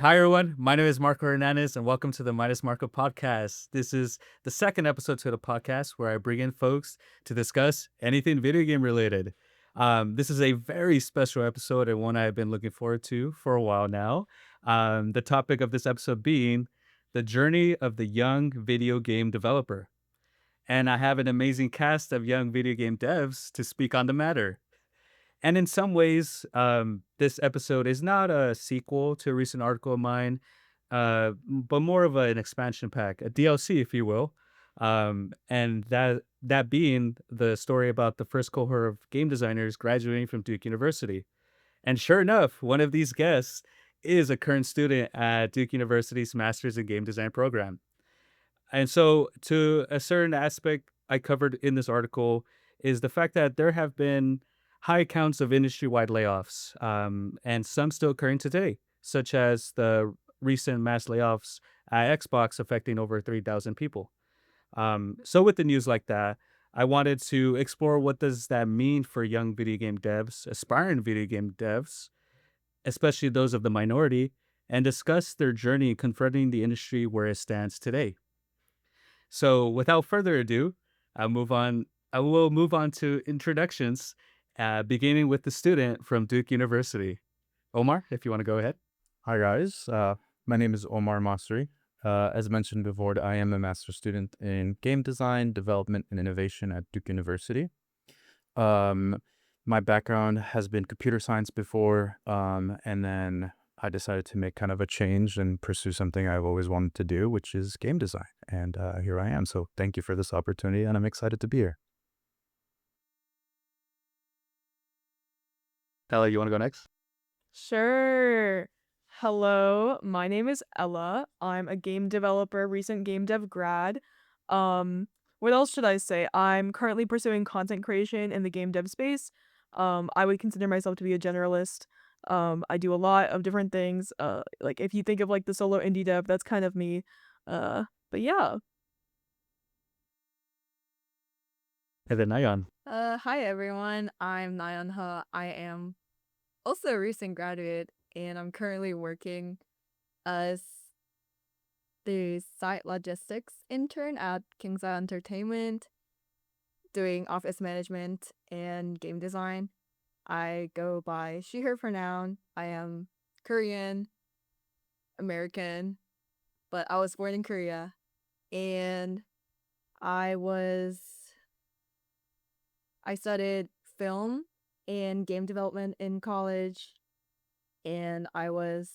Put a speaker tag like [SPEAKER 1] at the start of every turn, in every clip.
[SPEAKER 1] Hi, everyone. My name is Marco Hernandez, and welcome to the Marco podcast. This is the second episode to the podcast where I bring in folks to discuss anything video game related. This is a very special episode and one I've been looking forward to for a while now. The topic of this episode being the journey of the young video game developer. And I have an amazing cast of young video game devs to speak on the matter. And in some ways, this episode is not a sequel to a recent article of mine, but more of an expansion pack, a DLC, if you will. And that being the story about the first cohort of game designers graduating from Duke University. And sure enough, one of these guests is a current student at Duke University's Masters in Game Design program. And so, to a certain aspect I covered in this article is the fact that there have been high counts of industry-wide layoffs, and some still occurring today, such as the recent mass layoffs at Xbox affecting over 3,000 people. So with the news like that, I wanted to explore what does that mean for young video game devs, aspiring video game devs, especially those of the minority, and discuss their journey confronting the industry where it stands today. So without further ado, I'll move on. I will move on to introductions, beginning with the student from Duke University. Omar, if you want to go ahead.
[SPEAKER 2] Hi guys, my name is Omar Masri. As mentioned before, I am a master's student in game design, development, and innovation at Duke University. My background has been computer science before, and then I decided to make kind of a change and pursue something I've always wanted to do, which is game design. And here I am. So thank you for this opportunity, and I'm excited to be here.
[SPEAKER 1] Ella, you want to go next?
[SPEAKER 3] Sure. Hello, my name is Ella. I'm a game developer, recent game dev grad. What else should I say? I'm currently pursuing content creation in the game dev space. I would consider myself to be a generalist. I do a lot of different things. Like if you think of like the solo indie dev, that's kind of me. But yeah.
[SPEAKER 1] And then Nayeon.
[SPEAKER 4] Hi everyone. I'm Nayeon Heo. I am also a recent graduate and I'm currently working as the site logistics intern at King's Eye Entertainment, doing office management and game design. I go by she, her pronoun. I am Korean, American, but I was born in Korea. And I studied film and game development in college, and I was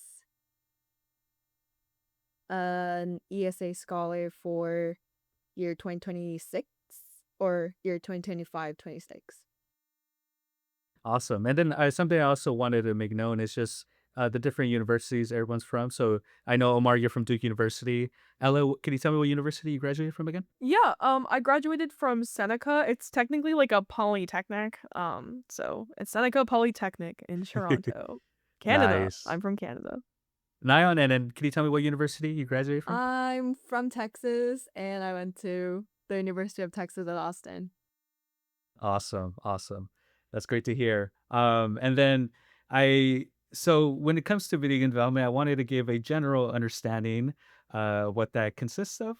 [SPEAKER 4] an ESA scholar for year 2026 or year 2025-26.
[SPEAKER 1] Awesome. And then something I also wanted to make known is just the different universities everyone's from. So I know, Omar, you're from Duke University. Ella, can you tell me what university you graduated from again?
[SPEAKER 3] Yeah, I graduated from Seneca. It's technically like a polytechnic. So it's Seneca Polytechnic in Toronto, Canada.
[SPEAKER 1] Nice.
[SPEAKER 3] I'm from Canada.
[SPEAKER 1] Nayeon, and then can you tell me what university you graduated from?
[SPEAKER 4] I'm from Texas, and I went to the University of Texas at Austin.
[SPEAKER 1] Awesome. That's great to hear. And then so when it comes to video game development, I wanted to give a general understanding what that consists of.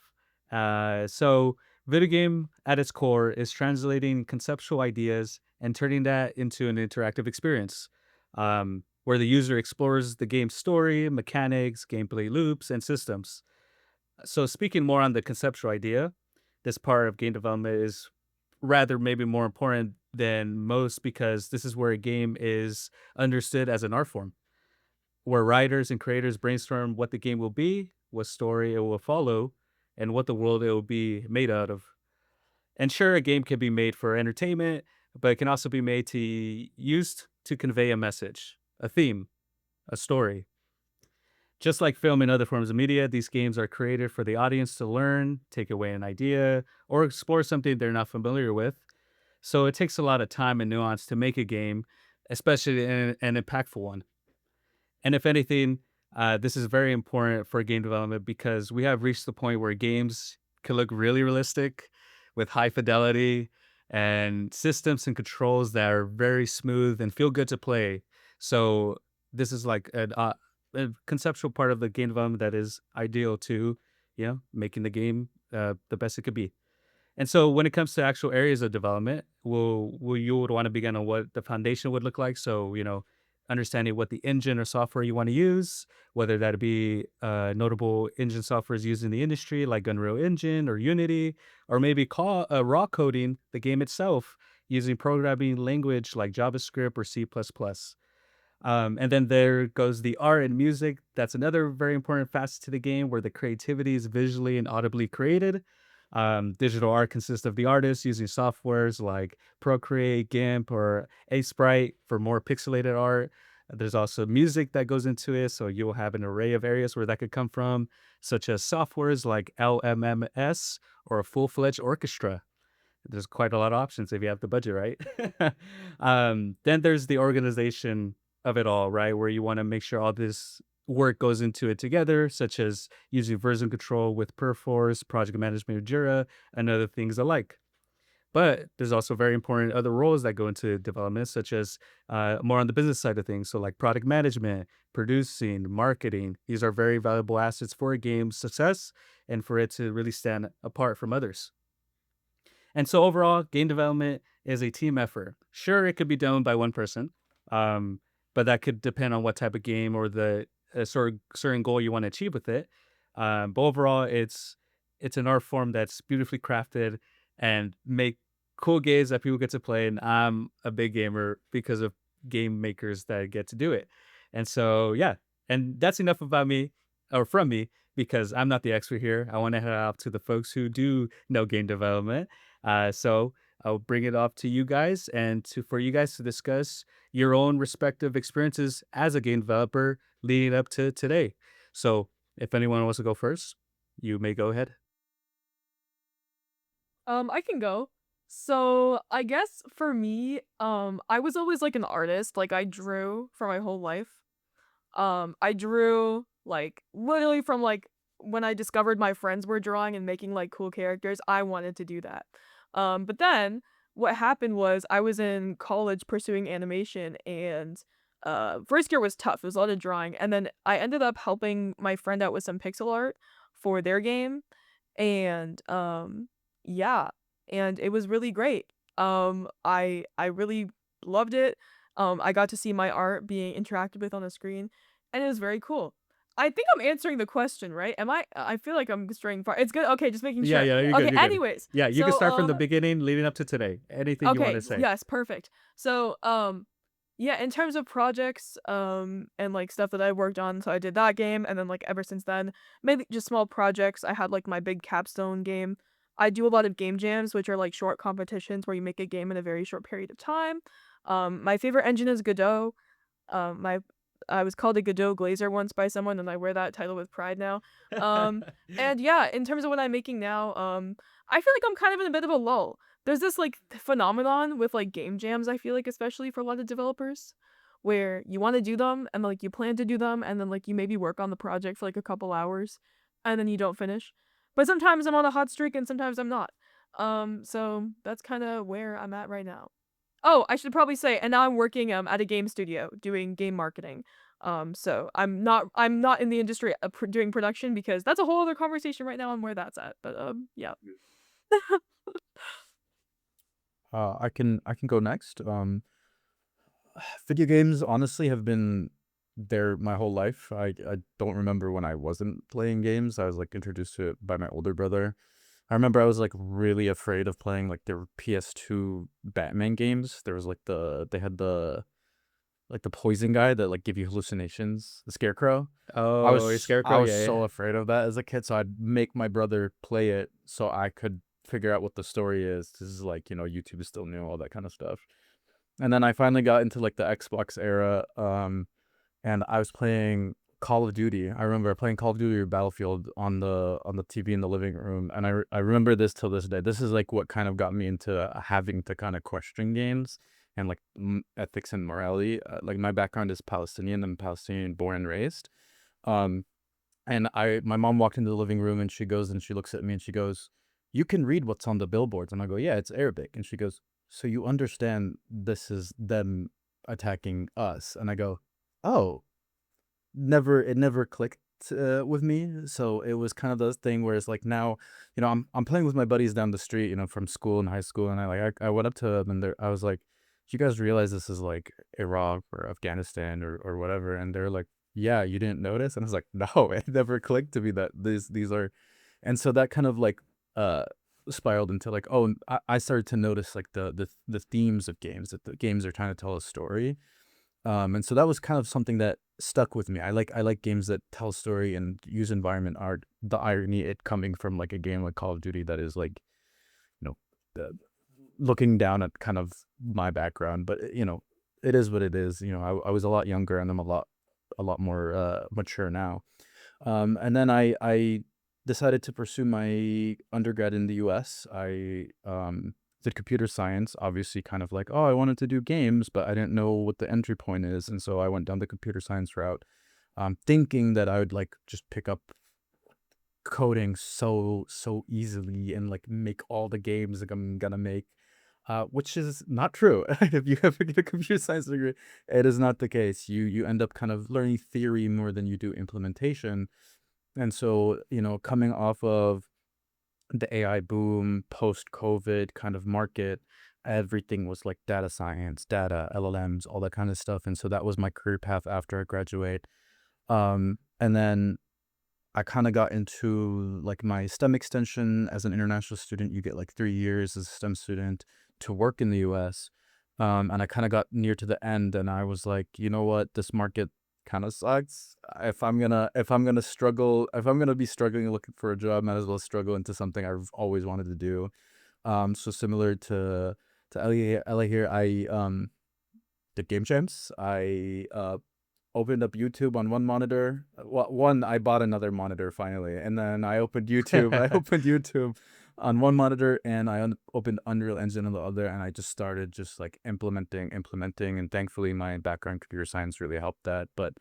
[SPEAKER 1] So video game at its core is translating conceptual ideas and turning that into an interactive experience, where the user explores the game's story, mechanics, gameplay loops, and systems. So speaking more on the conceptual idea, this part of game development is rather maybe more important than most because this is where a game is understood as an art form, where writers and creators brainstorm what the game will be, what story it will follow, and what the world it will be made out of. And sure, a game can be made for entertainment, but it can also be made to used to convey a message, a theme, a story. Just like film and other forms of media, these games are created for the audience to learn, take away an idea, or explore something they're not familiar with. So it takes a lot of time and nuance to make a game, especially an impactful one. And if anything, this is very important for game development because we have reached the point where games can look really realistic with high fidelity and systems and controls that are very smooth and feel good to play. So this is like conceptual part of the game development that is ideal to, making the game the best it could be. And so when it comes to actual areas of development, will you would want to begin on what the foundation would look like. So, understanding what the engine or software you want to use, whether that be notable engine softwares used in the industry like Unreal Engine or Unity, or maybe raw coding the game itself using programming language like JavaScript or C++. And then there goes the art and music. That's another very important facet to the game where the creativity is visually and audibly created. Digital art consists of the artist using softwares like Procreate, GIMP, or Sprite for more pixelated art. There's also music that goes into it, so you'll have an array of areas where that could come from, such as softwares like LMMS or a full-fledged orchestra. There's quite a lot of options if you have the budget, right? Then there's the organization of it all, right? Where you want to make sure all this work goes into it together, such as using version control with Perforce, project management with Jira, and other things alike. But there's also very important other roles that go into development, such as more on the business side of things. So like product management, producing, marketing. These are very valuable assets for a game's success and for it to really stand apart from others. And so overall, game development is a team effort. Sure, it could be done by one person, but that could depend on what type of game or the certain goal you want to achieve with it. But overall, it's an art form that's beautifully crafted and make cool games that people get to play. And I'm a big gamer because of game makers that get to do it. And so, yeah, and that's enough about me or from me because I'm not the expert here. I want to head off to the folks who do know game development. So I'll bring it off to you guys and for you guys to discuss your own respective experiences as a game developer leading up to today. So if anyone wants to go first, you may go ahead.
[SPEAKER 3] I can go. So I guess for me, I was always like an artist. Like I drew for my whole life. I drew like literally from like when I discovered my friends were drawing and making like cool characters, I wanted to do that. But then what happened was I was in college pursuing animation and first year was tough. It was a lot of drawing. And then I ended up helping my friend out with some pixel art for their game. And yeah, and it was really great. I really loved it. I got to see my art being interacted with on the screen, and it was very cool. I think I'm answering the question, right? Am I? I feel like I'm straying far. It's good. Okay, just making
[SPEAKER 1] Yeah,
[SPEAKER 3] sure.
[SPEAKER 1] yeah, you're
[SPEAKER 3] Okay,
[SPEAKER 1] good. You're good.
[SPEAKER 3] anyways.
[SPEAKER 1] Yeah, you can
[SPEAKER 3] So,
[SPEAKER 1] start from the beginning leading up to today. Anything you want
[SPEAKER 3] okay,
[SPEAKER 1] to say.
[SPEAKER 3] yes, perfect. So, yeah, in terms of projects, and like stuff that I worked on, so I did that game, and then like ever since then, maybe just small projects. I had like my big capstone game. I do a lot of game jams, which are like short competitions where you make a game in a very short period of time. My favorite engine is Godot. My I was called a Godot Glazer once by someone, and I wear that title with pride now. And yeah, in terms of what I'm making now, I feel like I'm kind of in a bit of a lull. There's this like phenomenon with like game jams, I feel like, especially for a lot of developers, where you want to do them and like you plan to do them, and then like you maybe work on the project for like a couple hours, and then you don't finish. But sometimes I'm on a hot streak and sometimes I'm not. So that's kind of where I'm at right now. Oh, I should probably say, and now I'm working at a game studio doing game marketing. So I'm not in the industry doing production because that's a whole other conversation right now on where that's at. But yeah.
[SPEAKER 2] I can go next. Video games honestly have been there my whole life. I don't remember when I wasn't playing games. I was like introduced to it by my older brother. I remember I was like really afraid of playing like their PS2 Batman games. There was like they had the like the poison guy that like give you hallucinations, the Scarecrow.
[SPEAKER 1] Oh, a
[SPEAKER 2] I
[SPEAKER 1] Scarecrow?
[SPEAKER 2] was
[SPEAKER 1] Yeah,
[SPEAKER 2] so
[SPEAKER 1] yeah.
[SPEAKER 2] afraid of that as a kid, so I'd make my brother play it so I could figure out what the story is. This is like, YouTube is still new, all that kind of stuff. And then I finally got into like the Xbox era, and I was playing Call of Duty. I remember playing Call of Duty or Battlefield on the TV in the living room, and I remember this till this day. This is like what kind of got me into having to kind of question games and like ethics and morality. Like my background is Palestinian. I'm Palestinian born and raised. Um, and my mom walked into the living room and she goes and she looks at me and she goes, "You can read what's on the billboards." And I go, "Yeah, it's Arabic." And she goes, "So you understand this is them attacking us?" And I go, "Oh." never clicked with me. So it was kind of the thing where it's like now, I'm playing with my buddies down the street, from school and high school, and I went up to them and I was like, "Do you guys realize this is like Iraq or Afghanistan or whatever?" And they're like, "Yeah, you didn't notice?" And I was like, "No, it never clicked to me that these are," and so that kind of like uh spiraled into like, oh, I started to notice like the themes of games, that the games are trying to tell a story. And so that was kind of something that stuck with me. I like games that tell a story and use environment art. The irony, it coming from like a game like Call of Duty that is like, you know, the, looking down at kind of my background, but it is what it is. I was a lot younger and I'm a lot more mature now. And then I decided to pursue my undergrad in the U.S. I did computer science, obviously kind of like, oh, I wanted to do games, but I didn't know what the entry point is. And so I went down the computer science route, thinking that I would like just pick up coding so easily and like make all the games that I'm gonna make, which is not true. If you ever get a computer science degree, it is not the case. You end up kind of learning theory more than you do implementation. And so, coming off of the AI boom, post COVID kind of market, everything was like data science, data, LLMs, all that kind of stuff. And so that was my career path after I graduate. And then I kind of got into like my STEM extension. As an international student, you get like 3 years as a STEM student to work in the US. And I kind of got near to the end and I was like, you know what, this market kind of sucks. If I'm gonna struggle, if I'm gonna be struggling looking for a job, might as well struggle into something I've always wanted to do. So similar to Ellie here, I did game jams. I opened up YouTube on one monitor. One, I bought another monitor finally, and then I opened YouTube. I opened YouTube on one monitor, and I opened Unreal Engine on the other, and I just started just like implementing, and thankfully my background in computer science really helped that. But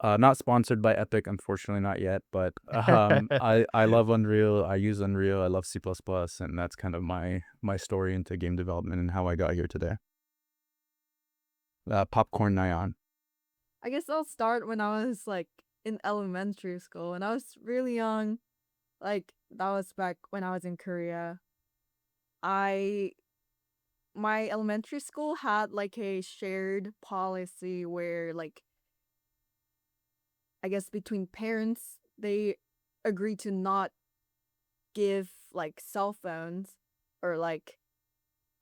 [SPEAKER 2] not sponsored by Epic, unfortunately, not yet. But I love Unreal. I use Unreal. I love C++, and that's kind of my story into game development and how I got here today. Popcorn Nayeon.
[SPEAKER 4] I guess I'll start when I was like in elementary school. When I was really young, like that was back when I was in Korea. I My elementary school had like a shared policy where like I guess between parents they agreed to not give like cell phones or like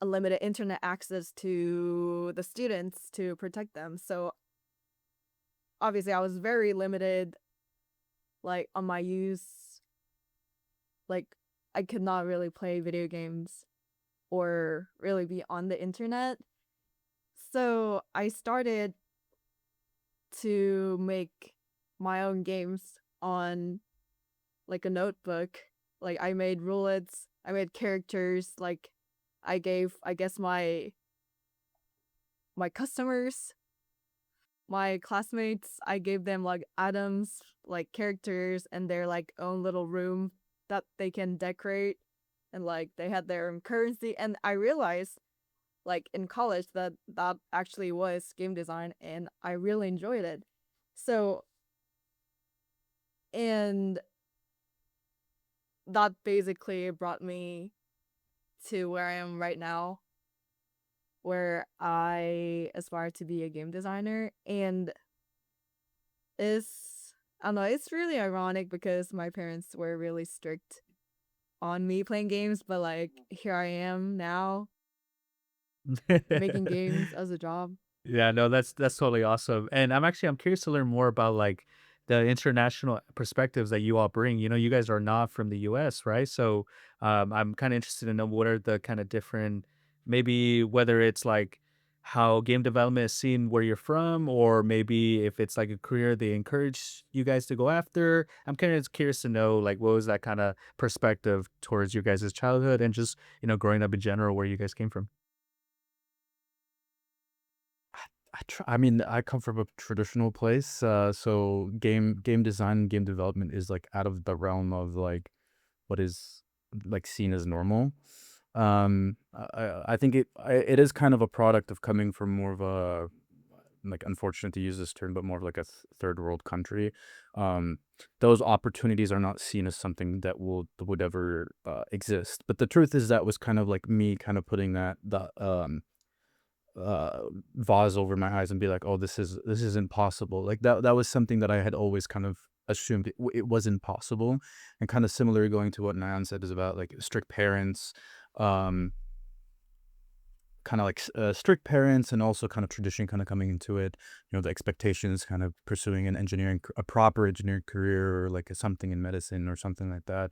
[SPEAKER 4] a limited internet access to the students to protect them. So obviously I was very limited like on my use. Like I could not really play video games or really be on the internet. So I started to make my own games on like a notebook. Like I made rulets, I made characters, like I gave I guess my customers, my classmates, I gave them like items, like characters and their like own little room that they can decorate, and like they had their own currency. And I realized like in college that that actually was game design and I really enjoyed it. So, and that basically brought me to where I am right now, where I aspire to be a game designer. And it's, I don't know, it's really ironic because my parents were really strict on me playing games, but like here I am now making games as a job.
[SPEAKER 1] Yeah, no, that's totally awesome. And I'm curious to learn more about like the international perspectives that you all bring. You guys are not from the US, right? So I'm kind of interested to know what are the kind of different, maybe whether it's like how game development is seen where you're from, or maybe if it's like a career they encourage you guys to go after. I'm kind of curious to know like what was that kind of perspective towards your guys' childhood and just, growing up in general, where you guys came from.
[SPEAKER 2] I mean, I come from a traditional place, so game design and game development is like out of the realm of like what is like seen as normal. I think it is kind of a product of coming from more of a like unfortunate to use this term, but more of like a third world country, um, those opportunities are not seen as something that would ever exist. But the truth is that was kind of like me kind of putting that uh vase over my eyes and be like, oh, this is impossible. Like that was something that I had always kind of assumed it was impossible. And kind of similar going to what Nayan said is about like strict parents, um kind of like strict parents, and also kind of tradition kind of coming into it, the expectations kind of pursuing a proper engineering career, or like something in medicine or something like that.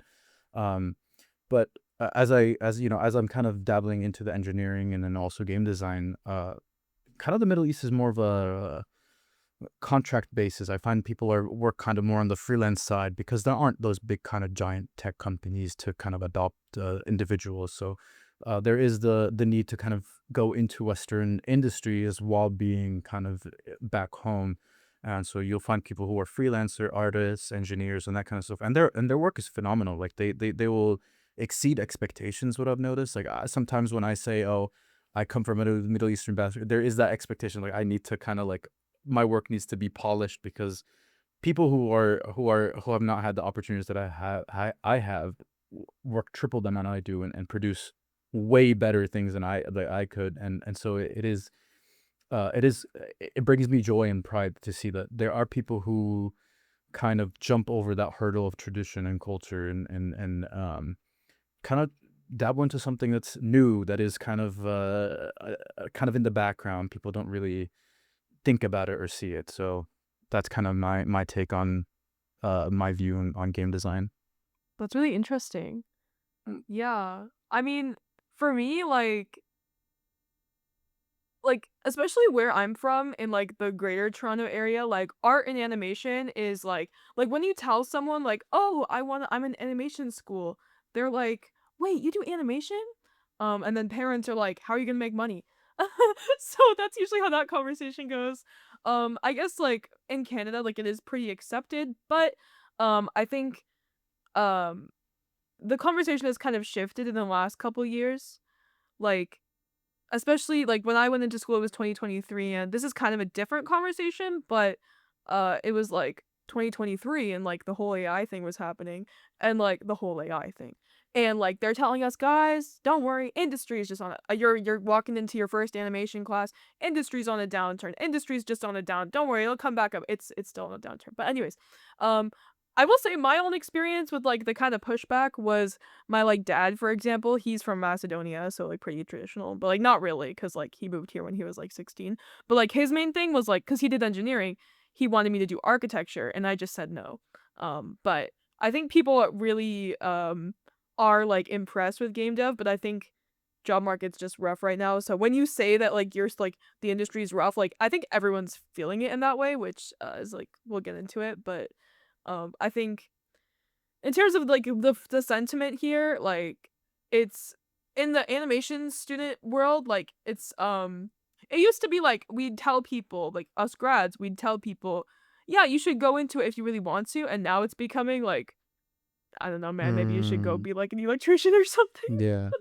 [SPEAKER 2] um but as I'm kind of dabbling into the engineering and then also game design, kind of the Middle East is more of a contract basis. I find people are work kind of more on the freelance side because there aren't those big kind of giant tech companies to kind of adopt individuals. So there is the need to kind of go into Western industries while being kind of back home. And so you'll find people who are freelancer artists, engineers, and that kind of stuff, and their work is phenomenal. Like they will exceed expectations. What I've noticed, like sometimes when I say, oh, I come from a Middle Eastern background, there is that expectation, like I need to kind of like, my work needs to be polished, because people who have not had the opportunities that I have work triple the amount I do, and produce way better things than I could. And so it brings me joy and pride to see that there are people who kind of jump over that hurdle of tradition and culture, and kind of dabble into something that's new, that is kind of in the background. People don't really think about it or see it. So that's kind of my take on my view on game design.
[SPEAKER 3] That's really interesting. Yeah. I mean, for me, like especially where I'm from in like the greater Toronto area, like art and animation is like when you tell someone like, "Oh, I'm in animation school." They're like, "Wait, you do animation?" And then parents are like, "How are you going to make money?" So that's usually how that conversation goes. I guess like in Canada like it is pretty accepted, but I think um the conversation has kind of shifted in the last couple years. Like especially like when I went into school, it was 2023, and this is kind of a different conversation, but it was like 2023, and like the whole AI thing was happening, and like the whole AI thing. And like they're telling us, guys, don't worry, industry is just on a you're walking into your first animation class, industry's on a downturn. Industry's just on a down. Don't worry, it'll come back up. It's still on a downturn. But anyways, um I will say my own experience with like the kind of pushback was my like dad, for example. He's from Macedonia, so like pretty traditional, but like not really, because like he moved here when he was like 16. But like his main thing was like, because he did engineering, he wanted me to do architecture, and I just said no. But I think people really are like impressed with game dev, but I think job market's just rough right now. So when you say that like you're like the industry's rough, like I think everyone's feeling it in that way, which is like we'll get into it, but I think in terms of like the sentiment here, like it's in the animation student world, like it used to be like we'd tell people, like us grads, we'd tell people, yeah, you should go into it if you really want to, and now it's becoming like, I don't know, man, maybe you should go be like an electrician or something.
[SPEAKER 2] Yeah.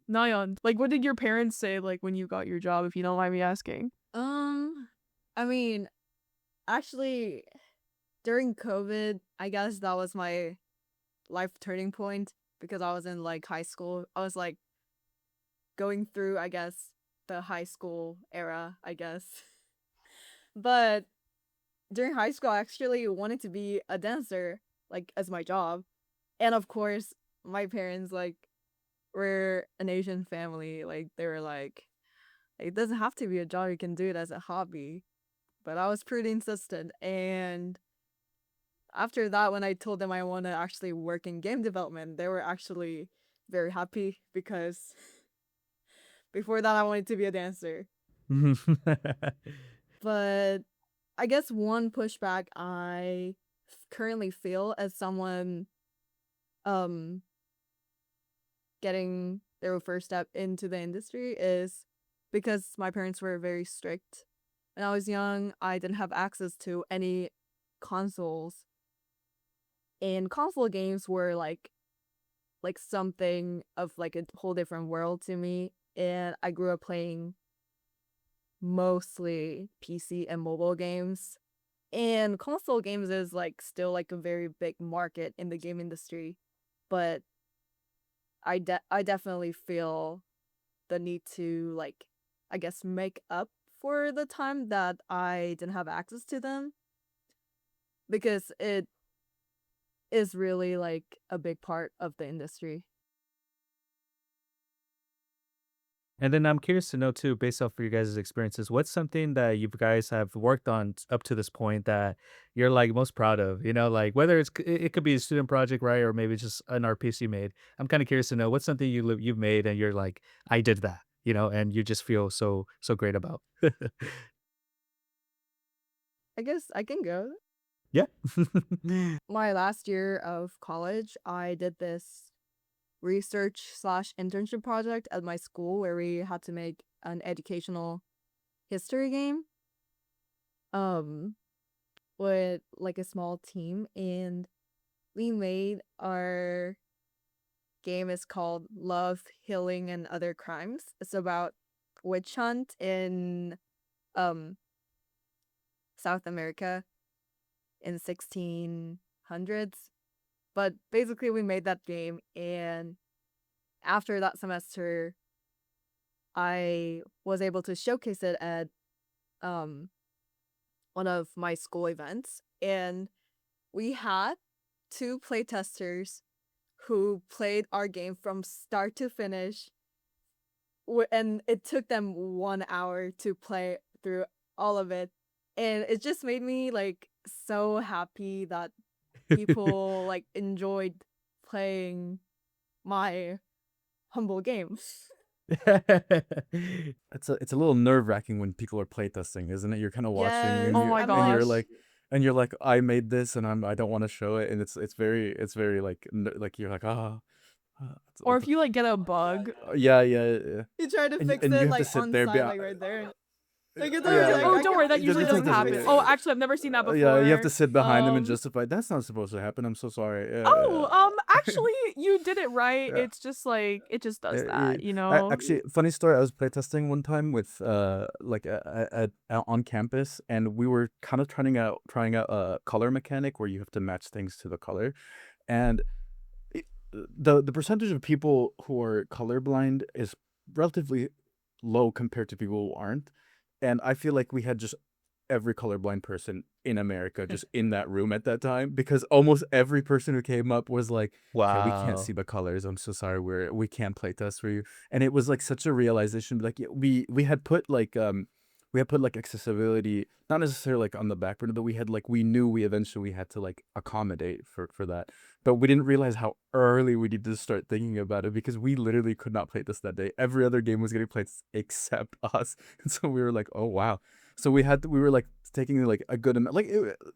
[SPEAKER 3] Nayon, like what did your parents say like when you got your job, if you don't mind me asking?
[SPEAKER 4] I mean, actually, during COVID, I guess that was my life turning point, because I was in like high school. I was like going through, I guess, the high school era, I guess. But during high school, I actually wanted to be a dancer, like as my job. And of course, my parents like were an Asian family. Like they were like, it doesn't have to be a job, you can do it as a hobby. But I was pretty insistent, and after that, when I told them I want to actually work in game development, they were actually very happy, because before that I wanted to be a dancer. But I guess one pushback I currently feel as someone um getting their first step into the industry is because my parents were very strict. When I was young, I didn't have access to any consoles, and console games were like something of like a whole different world to me. And I grew up playing mostly PC and mobile games. And console games is like still like a very big market in the game industry, but I definitely feel the need to like I guess make up for the time that I didn't have access to them because it is really like a big part of the industry.
[SPEAKER 1] And then I'm curious to know too, based off of your guys' experiences, what's something that you guys have worked on up to this point that you're like most proud of? You know, like whether it could be a student project, right, or maybe just an art piece you made. I'm kind of curious to know what's something you've made and you're like, I did that, you know, and you just feel so great about.
[SPEAKER 4] I guess I can go.
[SPEAKER 1] Yeah.
[SPEAKER 4] My last year of college, I did this research/internship project at my school where we had to make an educational history game um with like a small team, and we made our game is called Love, Healing, and Other Crimes. It's about witch hunt in um South America in 1600s. But basically we made that game, and after that semester I was able to showcase it at um one of my school events, and we had two playtesters who played our game from start to finish, and it took them 1 hour to play through all of it, and it just made me like so happy that people like enjoyed playing my humble game.
[SPEAKER 2] It's a little nerve-wracking when people are playtesting, isn't it? You're kind of watching
[SPEAKER 4] Yes,
[SPEAKER 2] and
[SPEAKER 3] Oh
[SPEAKER 2] you
[SPEAKER 3] my
[SPEAKER 4] I'm
[SPEAKER 2] and you're
[SPEAKER 3] gosh.
[SPEAKER 2] like I made this and I don't want to show it, and it's very like like you're like
[SPEAKER 3] Or if you like get a bug.
[SPEAKER 2] yeah.
[SPEAKER 4] you try to
[SPEAKER 2] And
[SPEAKER 4] fix
[SPEAKER 2] you
[SPEAKER 4] it
[SPEAKER 2] have to
[SPEAKER 4] like
[SPEAKER 2] sit
[SPEAKER 4] on
[SPEAKER 2] there
[SPEAKER 4] site, like right there. Like it's
[SPEAKER 2] yeah,
[SPEAKER 4] already like
[SPEAKER 3] Oh,
[SPEAKER 4] I
[SPEAKER 3] don't
[SPEAKER 4] can
[SPEAKER 3] worry, that
[SPEAKER 4] see
[SPEAKER 3] usually
[SPEAKER 2] It
[SPEAKER 3] doesn't
[SPEAKER 2] doesn't
[SPEAKER 3] happen.
[SPEAKER 2] really-
[SPEAKER 3] Oh, actually, I've never seen that before.
[SPEAKER 2] yeah, you have to sit behind them and
[SPEAKER 3] Um,
[SPEAKER 2] justify that's not supposed to happen. I'm so sorry.
[SPEAKER 3] actually, you did it right.
[SPEAKER 2] Yeah.
[SPEAKER 3] It's just like it just does
[SPEAKER 2] Uh,
[SPEAKER 3] that, you know.
[SPEAKER 2] Actually, funny story. I was playtesting one time with like on campus, and we were kind of trying out a color mechanic where you have to match things to the color, and it, the percentage of people who are colorblind is relatively low compared to people who aren't, and I feel like we had just every colorblind person in America just in that room at that time, because almost every person who came up was like, okay, we can't
[SPEAKER 1] Wow.
[SPEAKER 2] see the colors. I'm so sorry. We can't play test for you. And it was like such a realization. Like yeah, we had put like accessibility, not necessarily like on the back burner, but we knew we eventually had to like accommodate for that. But we didn't realize how early we needed to start thinking about it, because we literally could not play this that day. Every other game was getting played except us. And so we were like, oh wow. So we were like taking like a good amount. Like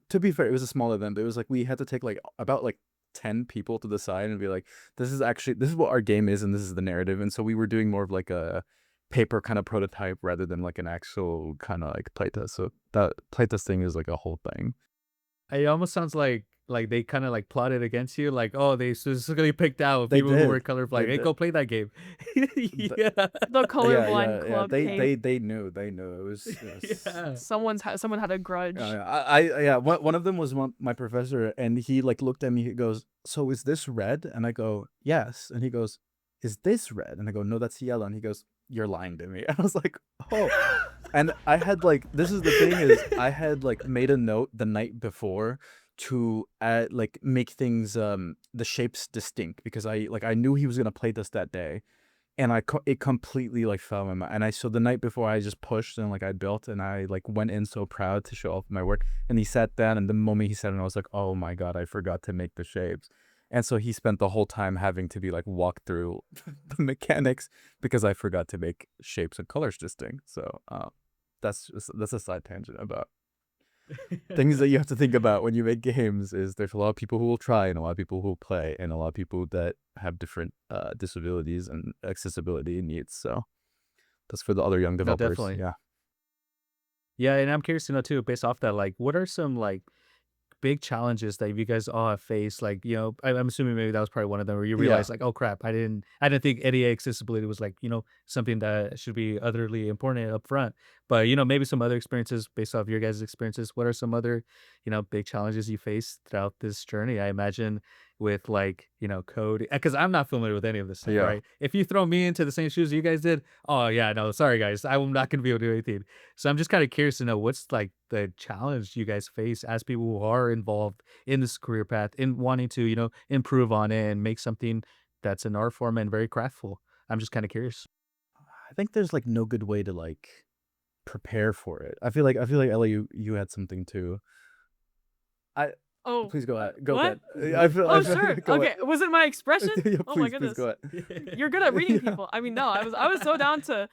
[SPEAKER 2] to be fair, it was a small event. It was like we had to take like about like 10 people to the side and be like, this is what our game is, and this is the narrative. And so we were doing more of like a paper kind of prototype rather than like an actual kind of like playtest. So that playtest thing is like a whole thing.
[SPEAKER 1] It almost sounds like they kind of like plotted against you, like, oh, they specifically picked out
[SPEAKER 2] They
[SPEAKER 1] people who were
[SPEAKER 2] did.
[SPEAKER 1] colorblind.
[SPEAKER 2] They
[SPEAKER 1] Hey, go
[SPEAKER 2] did.
[SPEAKER 1] play that game. Yeah.
[SPEAKER 3] The colorblind
[SPEAKER 2] Yeah.
[SPEAKER 3] club cave.
[SPEAKER 2] They knew. It was
[SPEAKER 1] Yeah.
[SPEAKER 3] Someone had a grudge.
[SPEAKER 2] one of them was my professor, and he like looked at me. He goes, "So is this red?" And I go, "Yes." And he goes, "Is this red?" And I go, "No, that's yellow." And he goes, "You're lying to me." And I was like, "Oh." And I had like this is the thing is I had like made a note the night before to like make things the shapes distinct, because I knew he was gonna play this that day, and it completely like fell in my mind. And so the night before I just pushed and like I built, and I like went in so proud to show off my work. And he sat down, and the moment he sat down, I was like, oh my god, I forgot to make the shapes. And so he spent the whole time having to be like walk through the mechanics because I forgot to make shapes and colors distinct. So that's a side tangent about things that you have to think about when you make games. Is there's a lot of people who will try, and a lot of people who will play, and a lot of people that have different disabilities and accessibility needs. So that's for the other young
[SPEAKER 1] No,
[SPEAKER 2] developers.
[SPEAKER 1] definitely.
[SPEAKER 2] Yeah.
[SPEAKER 1] Yeah, and I'm curious to know too, based off that, like, what are some like big challenges that you guys all have faced? Like, I'm assuming maybe that was probably one of them where you
[SPEAKER 2] Yeah.
[SPEAKER 1] realized like, oh crap, I didn't think NEA accessibility was like, something that should be utterly important up front. But, maybe some other experiences based off your guys' experiences. What are some other, big challenges you faced throughout this journey? I imagine with like, code, because I'm not familiar with any of this stuff,
[SPEAKER 2] Yeah.
[SPEAKER 1] right? If you throw me into the same shoes you guys did, oh yeah, no, sorry guys, I'm not gonna be able to do anything. So I'm just kind of curious to know what's like the challenge you guys face as people who are involved in this career path in wanting to, improve on it and make something that's an art form and very craftful. I'm just kind of curious.
[SPEAKER 2] I think there's like no good way to like prepare for it. I feel like Ellie, you had something too.
[SPEAKER 3] Oh,
[SPEAKER 2] Please go ahead. Go
[SPEAKER 3] what?
[SPEAKER 2] ahead.
[SPEAKER 3] Oh, sure.
[SPEAKER 2] Go
[SPEAKER 3] Okay,
[SPEAKER 2] ahead.
[SPEAKER 3] was it my expression?
[SPEAKER 2] Yeah,
[SPEAKER 3] Oh my
[SPEAKER 2] please
[SPEAKER 3] goodness.
[SPEAKER 2] go ahead.
[SPEAKER 3] You're good at reading
[SPEAKER 2] Yeah.
[SPEAKER 3] people. I mean, no, I was so down to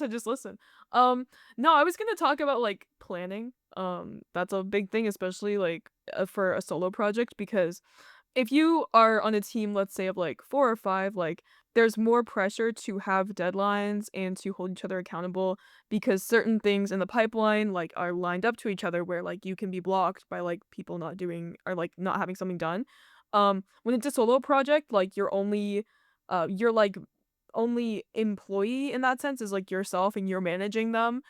[SPEAKER 3] just listen. No, I was gonna talk about like planning. That's a big thing, especially like for a solo project, because if you are on a team, let's say of like 4 or 5, like there's more pressure to have deadlines and to hold each other accountable, because certain things in the pipeline like are lined up to each other where like you can be blocked by like people not doing or like not having something done. When it's a solo project, like you're like only employee in that sense is like yourself and you're managing them.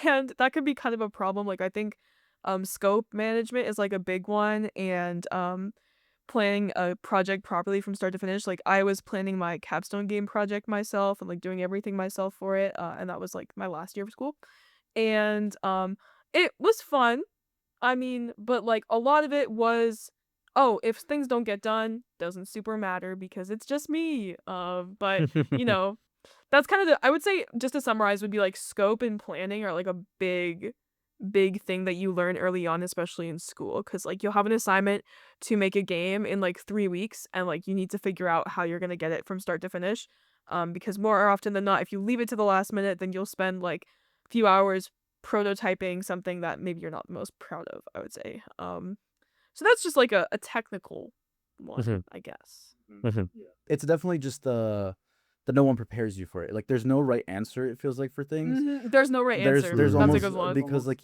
[SPEAKER 3] And that could be kind of a problem. Like I think scope management is like a big one, and planning a project properly from start to finish. Like I was planning my capstone game project myself and like doing everything myself for it, and that was like my last year of school. And it was fun. I mean, but like a lot of it was, oh, if things don't get done, doesn't super matter because it's just me. But you know, that's kind of I would say, just to summarize, would be like scope and planning are like a big thing that you learn early on, especially in school, because like you'll have an assignment to make a game in like 3 weeks, and like you need to figure out how you're gonna get it from start to finish. Because more often than not, if you leave it to the last minute, then you'll spend like a few hours prototyping something that maybe you're not the most proud of, I would say. So that's just like a technical one,
[SPEAKER 1] Mhm.
[SPEAKER 3] I guess.
[SPEAKER 1] Mhm.
[SPEAKER 2] It's definitely just the no one prepares you for it. Like there's no right answer, it feels like, for things.
[SPEAKER 3] There's no right answer.
[SPEAKER 2] There's
[SPEAKER 3] That's a
[SPEAKER 2] almost
[SPEAKER 3] good one.
[SPEAKER 2] because like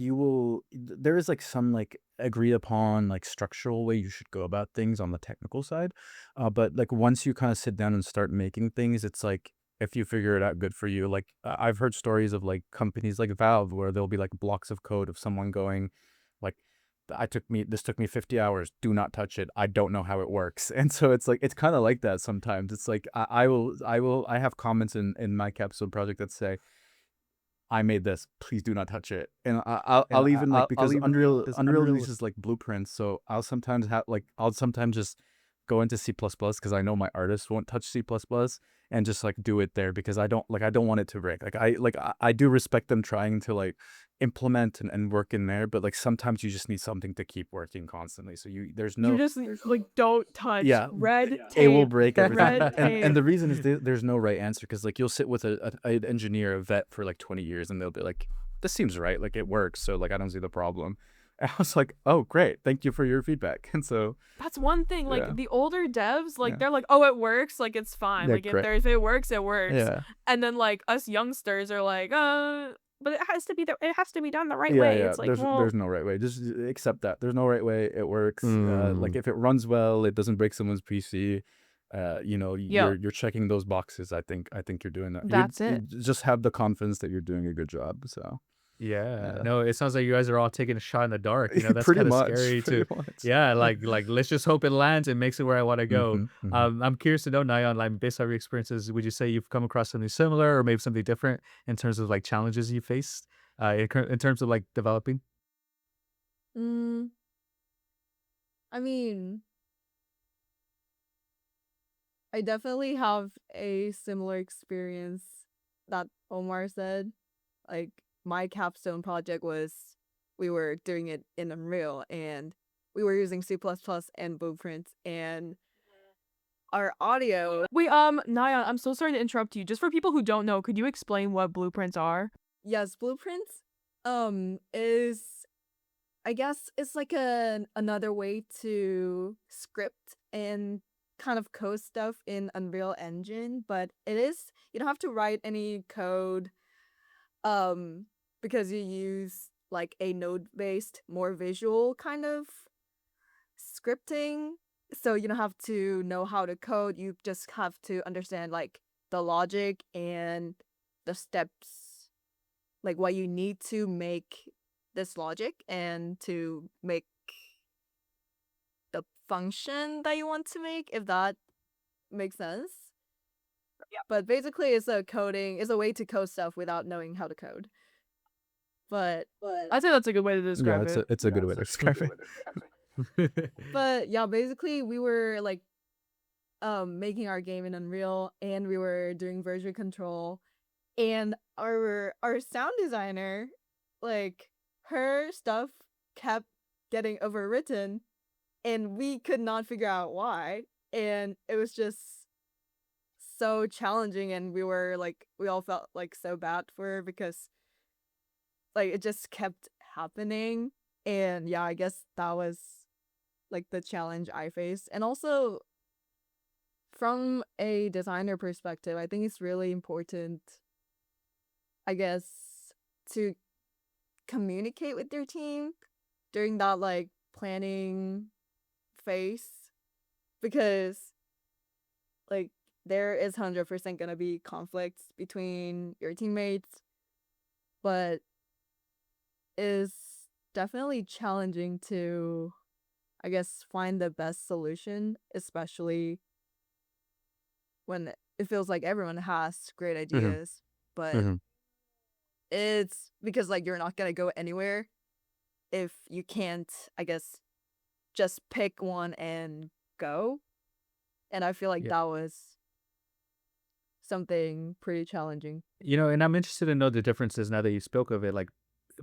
[SPEAKER 2] there is like some like agreed upon like structural way you should go about things on the technical side. But like once you kind of sit down and start making things, it's like if you figure it out, good for you. Like I've heard stories of like companies like Valve where there'll be like blocks of code of someone going like, this took me 50 hours, do not touch it, I don't know how it works. And so it's like it's kind of like that sometimes. It's like I have comments in my capstone project that say, I made this, please do not touch it. And I'll even like, because Unreal releases like blueprints, so I'll sometimes just go into C++ because I know my artist won't touch C++ and just like do it there because I don't want it to break. I do respect them trying to like implement and work in there, but like sometimes you just need something to keep working constantly. So
[SPEAKER 3] You just like don't touch red tape.
[SPEAKER 2] it will break everything.
[SPEAKER 3] Red tape.
[SPEAKER 2] And the reason is there's no right answer, because like you'll sit with an engineer, a vet for like 20 years, and they'll be like, this seems right, like it works, so like I don't see the problem. And I was like, oh great, thank you for your feedback. And so
[SPEAKER 3] That's one thing. Like
[SPEAKER 2] Yeah.
[SPEAKER 3] the older devs, like
[SPEAKER 2] Yeah.
[SPEAKER 3] they're like, oh, it works, like it's fine.
[SPEAKER 2] Yeah,
[SPEAKER 3] Like
[SPEAKER 2] correct.
[SPEAKER 3] if it works, it works.
[SPEAKER 2] yeah.
[SPEAKER 3] And then like us youngsters are like, but it has to be done the right
[SPEAKER 2] Yeah,
[SPEAKER 3] way.
[SPEAKER 2] yeah.
[SPEAKER 3] It's like, well,
[SPEAKER 2] There's no right way. Just accept that. There's no right way. It works. Like
[SPEAKER 1] Mm.
[SPEAKER 2] if it runs well, it doesn't break someone's PC. You're checking those boxes. I think you're doing that.
[SPEAKER 3] That's
[SPEAKER 2] you
[SPEAKER 3] it.
[SPEAKER 2] just have the confidence that you're doing a good job. So
[SPEAKER 1] Yeah.
[SPEAKER 2] Yeah.
[SPEAKER 1] No, it sounds like you guys are all taking a shot in the dark. That's
[SPEAKER 2] pretty
[SPEAKER 1] kind of
[SPEAKER 2] much.
[SPEAKER 1] scary
[SPEAKER 2] pretty
[SPEAKER 1] too.
[SPEAKER 2] much.
[SPEAKER 1] Yeah, like let's just hope it lands and makes it where I want to go.
[SPEAKER 2] Mhm, mhm.
[SPEAKER 1] I'm curious to know, Nayeon, like based on your experiences, would you say you've come across something similar or maybe something different in terms of like challenges you faced in terms of like developing?
[SPEAKER 4] Mm, I mean, I definitely have a similar experience that Omar said. Like my capstone project we were doing it in Unreal, and we were using C++ and blueprints, and our audio.
[SPEAKER 3] Wait, Naya, I'm so sorry to interrupt you. Just for people who don't know, could you explain what blueprints are?
[SPEAKER 4] Yes, blueprints is, I guess it's like another way to script and kind of code stuff in Unreal Engine, but you don't have to write any code because you use like a node-based, more visual kind of scripting. So you don't have to know how to code. You just have to understand like the logic and the steps, like what you need to make this logic and to make the function that you want to make, if that makes sense.
[SPEAKER 3] Yeah.
[SPEAKER 4] But basically it's a way to code stuff without knowing how to code. But
[SPEAKER 3] I'd say that's a good way to
[SPEAKER 2] Yeah,
[SPEAKER 3] describe it.
[SPEAKER 2] it's a good way to describe it.
[SPEAKER 4] but yeah, basically we were like making our game in Unreal, and we were doing version control, and our sound designer, like, her stuff kept getting overwritten, and we could not figure out why, and it was just so challenging, and we all felt like so bad for her because like it just kept happening. And yeah, I guess that was like the challenge I faced. And also from a designer perspective, I think it's really important, I guess, to communicate with your team during that like planning phase, because like there is 100% gonna be conflicts between your teammates, but it's definitely challenging to, I guess, find the best solution, especially when it feels like everyone has great ideas, but
[SPEAKER 2] Mhm.
[SPEAKER 4] it's because like you're not gonna go anywhere if you can't, I guess, just pick one and go. And I feel like
[SPEAKER 1] Yeah.
[SPEAKER 4] that was something pretty challenging.
[SPEAKER 1] And I'm interested to know the differences now that you spoke of it, like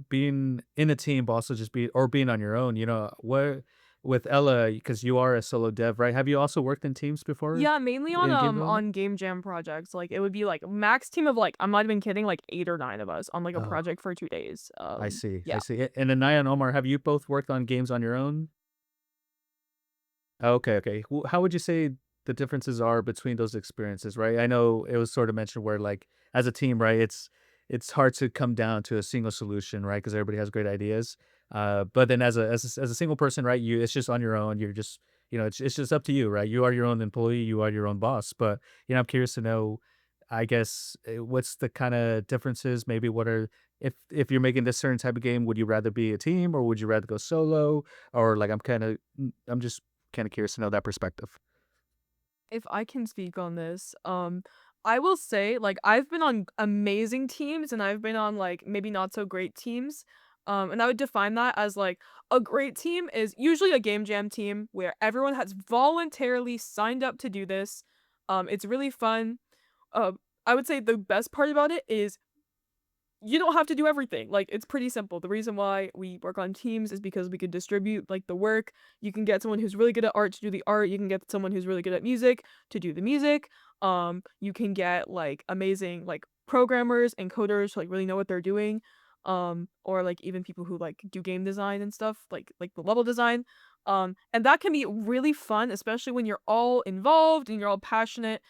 [SPEAKER 1] being in a team, but also just being on your own. What with Ella, because you are a solo dev, right? Have you also worked in teams before
[SPEAKER 3] Yeah, mainly
[SPEAKER 1] in game development?
[SPEAKER 3] on game jam projects. Like it would be like max team of like, I'm not even kidding, like 8 or 9 of us on like a
[SPEAKER 1] Oh,
[SPEAKER 3] project for 2 days.
[SPEAKER 1] I see.
[SPEAKER 3] Yeah.
[SPEAKER 1] And then Naya and Omar, have you both worked on games on your own? Okay, okay. How would you say the differences are between those experiences, right? I know it was sort of mentioned where like as a team, right, it's hard to come down to a single solution, right? Because everybody has great ideas. But then as a single person, right, it's just on your own. You're just it's just up to you, right? You are your own employee, you are your own boss. But I'm curious to know, I guess, what's the kind of differences? Maybe what are if you're making this certain type of game, would you rather be a team or would you rather go solo? Or like I'm just kind of curious to know that perspective.
[SPEAKER 3] If I can speak on this, I will say like I've been on amazing teams and I've been on like maybe not so great teams. And I would define that as like a great team is usually a game jam team where everyone has voluntarily signed up to do this. It's really fun. I would say the best part about it is you don't have to do everything. Like it's pretty simple. The reason why we work on teams is because we can distribute like the work. You can get someone who's really good at art to do the art. You can get someone who's really good at music to do the music. You can get like amazing like programmers and coders who like really know what they're doing. Or like even people who like do game design and stuff, like the level design. And that can be really fun, especially when you're all involved and you're all passionate.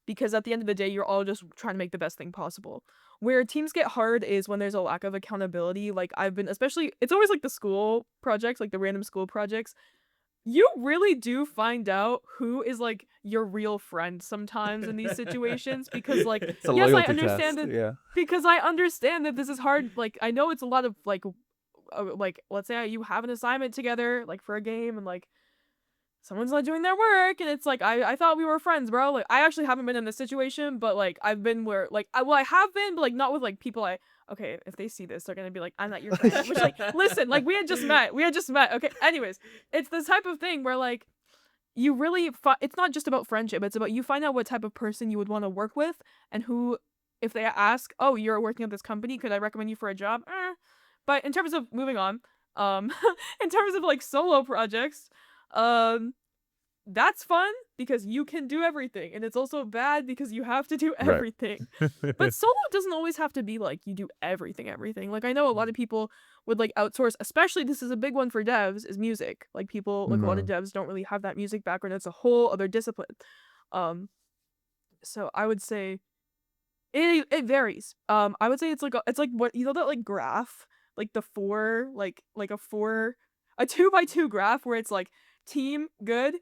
[SPEAKER 3] Because at the end of the day, you're all just trying to make the best thing possible. Where teams get hard is when there's a lack of accountability. Like I've been, especially, it's always like the school projects, like the random school projects. You really do find out who is like your real friend sometimes in these situations because like
[SPEAKER 2] It's a
[SPEAKER 3] yes, I
[SPEAKER 2] loyalty
[SPEAKER 3] understand
[SPEAKER 2] test.
[SPEAKER 3] that
[SPEAKER 2] Yeah.
[SPEAKER 3] because I understand that this is hard. Like I know it's a lot of like let's say you have an assignment together like for a game and like someone's not doing their work and it's like I thought we were friends, bro. Like I actually haven't been in this situation, but like I've been where like I have been, but like not with like people okay, if they see this, they're gonna be like, I'm not your friend. Which like listen, like we had just met. Okay. Anyways, it's this type of thing where like you really it's not just about friendship, it's about you find out what type of person you would want to work with and who if they ask, oh, you're working at this company, could I recommend you for a job? But in terms of moving on, in terms of like solo projects, um that's fun because you can do everything, and it's also bad because you have to do
[SPEAKER 2] Right.
[SPEAKER 3] everything. But solo doesn't always have to be like you do everything. Like I know a lot of people would like outsource, especially this is a big one for devs, is music. Like people like a lot of devs don't really have that music background. It's a whole other discipline. Um so I would say it varies. I would say it's like what that like graph, like the four like a four a 2x2 graph where it's like team good,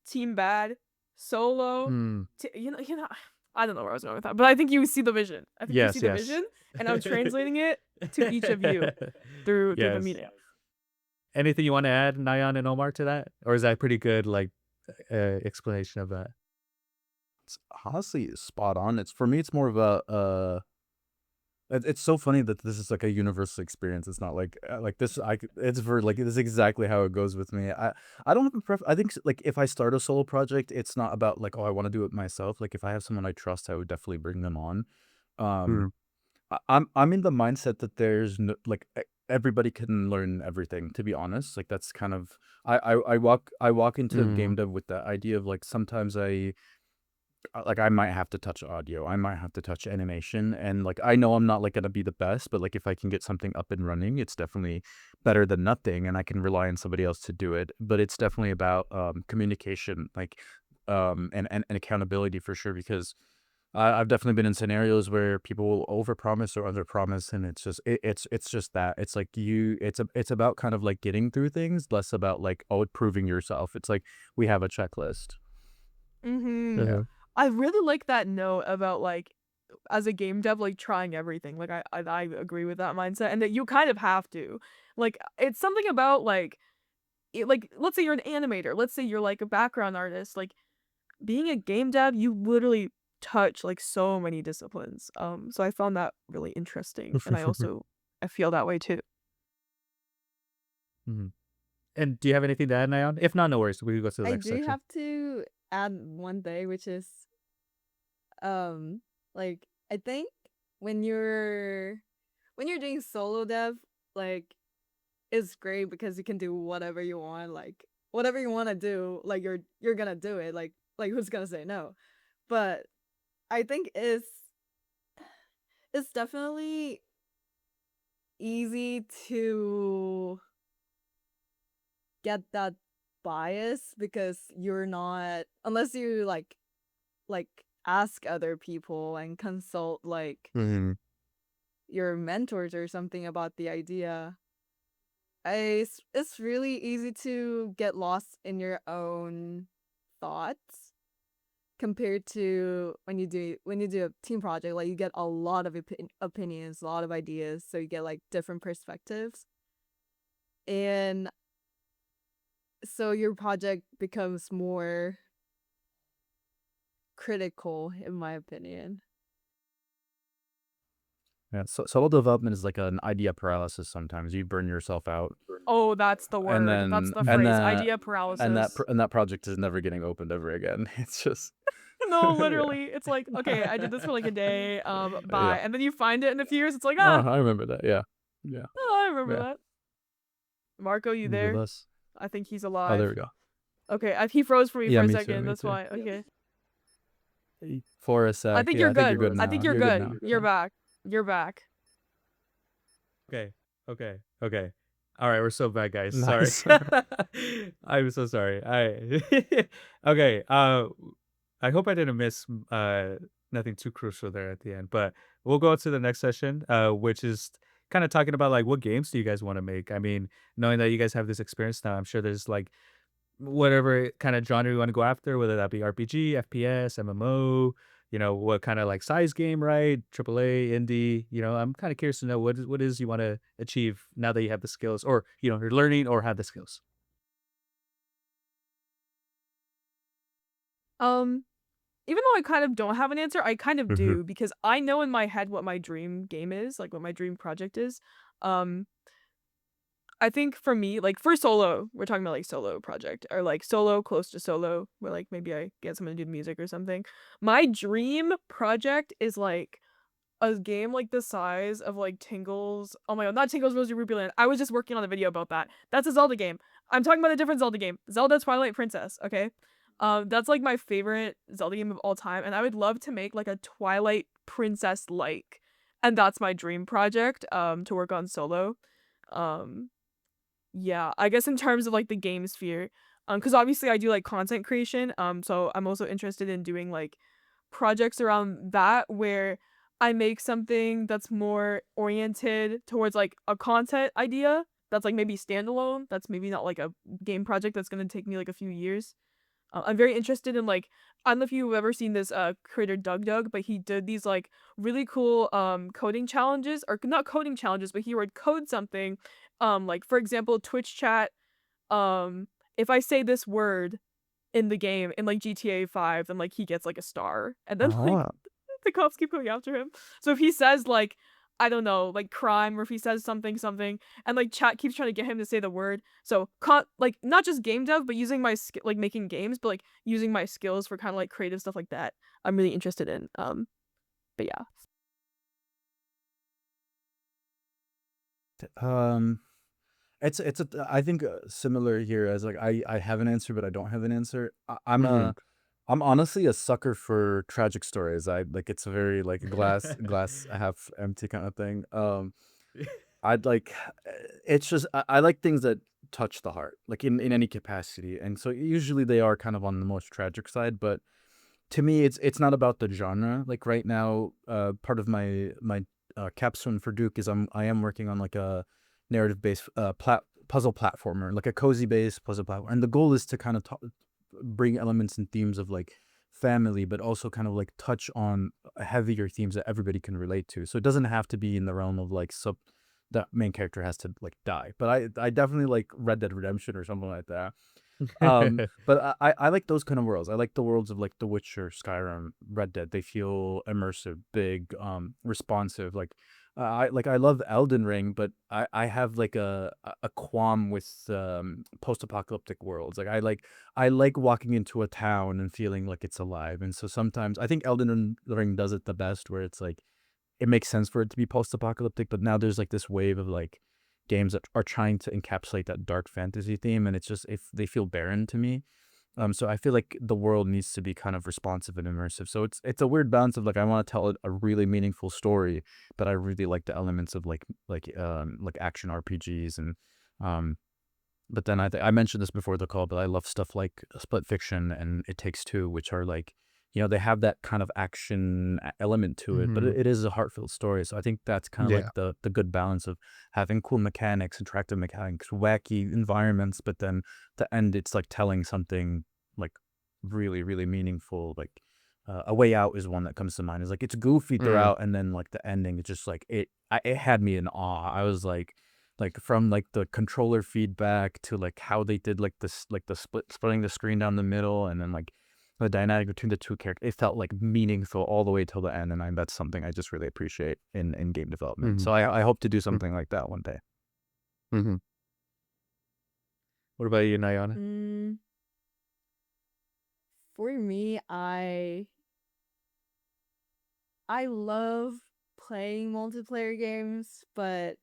[SPEAKER 3] team bad, solo.
[SPEAKER 1] Hmm.
[SPEAKER 3] You know, I don't know where I was going with that, but I think you see the vision. I think you see
[SPEAKER 1] Yes,
[SPEAKER 3] the
[SPEAKER 1] yes.
[SPEAKER 3] vision, and I'm translating it to each of you through the
[SPEAKER 1] Yes.
[SPEAKER 3] media.
[SPEAKER 1] Anything you want to add, Nayan and Omar, to that? Or is that pretty good, like, explanation of that?
[SPEAKER 2] It's honestly spot on. It's for me. It's more of it's so funny that this is like a universal experience. It's not like this. It's for like this is exactly how it goes with me. I don't have a I think like if I start a solo project, it's not about like, oh, I want to do it myself. Like if I have someone I trust, I would definitely bring them on. Um,
[SPEAKER 1] Mm.
[SPEAKER 2] I'm in the mindset that there's no, like everybody can learn everything. To be honest, like that's kind of I walk into game
[SPEAKER 1] Mm.
[SPEAKER 2] dev with that idea of like sometimes I might have to touch audio, I might have to touch animation, and like I know I'm not like gonna be the best, but like if I can get something up and running, it's definitely better than nothing, and I can rely on somebody else to do it. But it's definitely about communication, like and accountability for sure, because I've definitely been in scenarios where people will overpromise or underpromise, and it's just that it's like it's about kind of like getting through things, less about like proving yourself. It's like we have a checklist.
[SPEAKER 3] Mm-hmm.
[SPEAKER 2] Yeah.
[SPEAKER 1] Uh-huh.
[SPEAKER 3] I really like that note about like as a game dev, like trying everything. Like I agree with that mindset, and that you kind of have to. Like it's something about like like let's say you're an animator, let's say you're like a background artist. Like being a game dev, you literally touch like so many disciplines. So I found that really interesting, and I feel that way too.
[SPEAKER 1] Mhm. And do you have anything to add, Nayan? If not, no worries. We can go to the
[SPEAKER 4] I
[SPEAKER 1] next
[SPEAKER 4] do
[SPEAKER 1] section.
[SPEAKER 4] have to add one thing, which is like I think when you're doing solo dev, like it's great because you can do whatever you want, like whatever you want to do, like you're gonna do it, like who's gonna say no? But I think it's definitely easy to get that bias because you're not, unless you like ask other people and consult like
[SPEAKER 2] Mhm.
[SPEAKER 4] your mentors or something about the idea. It's really easy to get lost in your own thoughts compared to when you do a team project. Like you get a lot of opinions, a lot of ideas, so you get like different perspectives, and so your project becomes more critical, in my opinion.
[SPEAKER 2] Yeah, so solo development is like an idea paralysis sometimes. You burn yourself out,
[SPEAKER 3] Oh, that's the
[SPEAKER 2] and
[SPEAKER 3] word. That's
[SPEAKER 2] then
[SPEAKER 3] the
[SPEAKER 2] and
[SPEAKER 3] phrase.
[SPEAKER 2] that
[SPEAKER 3] Idea paralysis.
[SPEAKER 2] and that project is never getting opened ever again. It's just
[SPEAKER 3] No,
[SPEAKER 2] yeah.
[SPEAKER 3] literally, it's like, okay, I did this for like a day,
[SPEAKER 2] Yeah.
[SPEAKER 3] bye. And then you find it in a few years, it's like,
[SPEAKER 2] Oh, I remember that. Yeah. Yeah.
[SPEAKER 3] oh, I remember
[SPEAKER 2] Yeah.
[SPEAKER 3] that. Marco, you
[SPEAKER 2] He's with
[SPEAKER 3] there?
[SPEAKER 2] us.
[SPEAKER 3] I think he's
[SPEAKER 2] Oh, there
[SPEAKER 3] alive.
[SPEAKER 2] we go.
[SPEAKER 3] Okay, he froze for me
[SPEAKER 2] Yeah,
[SPEAKER 3] for a
[SPEAKER 2] me too.
[SPEAKER 3] second.
[SPEAKER 2] Me
[SPEAKER 3] That's
[SPEAKER 2] too.
[SPEAKER 3] why. Okay.
[SPEAKER 2] For a
[SPEAKER 3] I
[SPEAKER 2] sec.
[SPEAKER 3] think
[SPEAKER 2] Yeah,
[SPEAKER 3] you're
[SPEAKER 2] I think you're
[SPEAKER 3] good.
[SPEAKER 2] good
[SPEAKER 3] I
[SPEAKER 2] now.
[SPEAKER 3] think you're
[SPEAKER 2] You're good
[SPEAKER 3] good.
[SPEAKER 2] now.
[SPEAKER 3] You're
[SPEAKER 2] Yeah.
[SPEAKER 3] back. You're back.
[SPEAKER 1] Okay. Okay. All right, we're so bad, guys. Sorry.
[SPEAKER 2] Nice.
[SPEAKER 1] I'm so sorry. Okay. I hope I didn't miss nothing too crucial there at the end, but we'll go to the next session, which is kind of talking about like what games do you guys want to make? I mean, knowing that you guys have this experience now, I'm sure there's like whatever kind of genre you want to go after, whether that be RPG, FPS, MMO, what kind of like size game, right? AAA, indie, I'm kind of curious to know what is you want to achieve now that you have the skills or, you're learning or have the skills.
[SPEAKER 3] Um, Even though I kind of don't have an answer, I kind of
[SPEAKER 2] Mhm.
[SPEAKER 3] do because I know in my head what my dream game is, like what my dream project is. Um, I think for me, like for solo, we're talking about like solo project or like solo close to solo, where like maybe I get someone to do the music or something. My dream project is like a game like the size of like Tingles. Oh my god, not Tingles Rosy Ruby Land. I was just working on a video about that. That's a Zelda game. I'm talking about a different Zelda game. Zelda Twilight Princess, okay? That's like my favorite Zelda game of all time, and I would love to make like a Twilight Princess like. And that's my dream project, to work on solo. Um, yeah, I guess in terms of like the game sphere, because obviously I do like content creation, so I'm also interested in doing like projects around that where I make something that's more oriented towards like a content idea that's like maybe standalone. That's maybe not like a game project that's gonna take me like a few years. I'm very interested in like, I don't know if you've ever seen this creator Doug, but he did these like really cool coding challenges, or not coding challenges, but he would code something. Like for example, Twitch chat. If I say this word in the game in like GTA 5, then like he gets like a star, and then like
[SPEAKER 2] Oh,
[SPEAKER 3] the cops keep going after him. So if he says like, I don't know, like crime, or if he says something, and like chat keeps trying to get him to say the word. So like not just game dev, but using my like making games, but like using my skills for kind of like creative stuff like that. I'm really interested in. But yeah.
[SPEAKER 2] um, it's I think similar here as like I have an answer, but I don't have an answer. I'm honestly a sucker for tragic stories. I like it's a very like glass half empty kind of thing. I'd like it's just I like things that touch the heart, like in any capacity, and so usually they are kind of on the most tragic side. But to me, it's not about the genre. Like right now, part of my capstone for Duke is I am working on like a narrative based puzzle platformer, like a cozy based puzzle platform, and the goal is to kind of bring elements and themes of like family, but also kind of like touch on heavier themes that everybody can relate to. So it doesn't have to be in the realm of like that main character has to like die. But I definitely like Red Dead Redemption or something like that. But I like those kind of worlds. I like the worlds of like The Witcher, Skyrim, Red Dead. They feel immersive, big, responsive. Like I love Elden Ring, but I have like a qualm with post-apocalyptic worlds. Like I like walking into a town and feeling like it's alive. And so sometimes I think Elden Ring does it the best, where it's like it makes sense for it to be post-apocalyptic, but now there's like this wave of like games that are trying to encapsulate that dark fantasy theme, and it's just if they feel barren to me. So I feel like the world needs to be kind of responsive and immersive. So it's a weird balance of like I want to tell a really meaningful story, but I really like the elements of like action RPGs and but then I mentioned this before the call, but I love stuff like Split Fiction and It Takes Two, which are like, they have that kind of action element to it, but it is a heartfelt story. So I think that's kind of
[SPEAKER 1] Yeah.
[SPEAKER 2] like the good balance of having cool mechanics, interactive mechanics, wacky environments, but then the end, it's like telling something like really, really meaningful. Like A Way Out is one that comes to mind. It's like it's goofy throughout, and then like the ending, it's just like it had me in awe. I was like from like the controller feedback to like how they did like this like the splitting the screen down the middle, and then like the dynamic between the two characters, it felt like meaningful all the way till the end, and that's something I just really appreciate in game development. So I hope to do something like that one day.
[SPEAKER 1] Mm-hmm. What about you, Nayeon?
[SPEAKER 4] For me, I love playing multiplayer games, but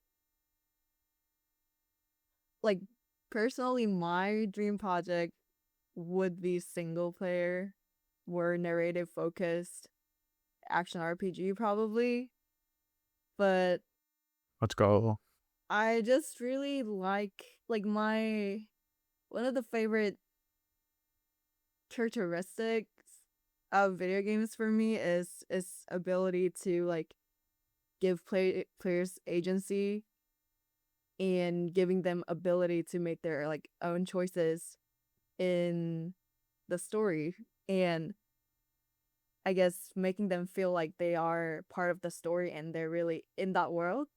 [SPEAKER 4] like personally, my dream project would be single player, more narrative focused action RPG probably. But
[SPEAKER 2] Let's go.
[SPEAKER 4] I just really like my one of the favorite characteristics of video games for me is ability to like give players agency and giving them ability to make their like own choices in the story, and I guess making them feel like they are part of the story and they're really in that world.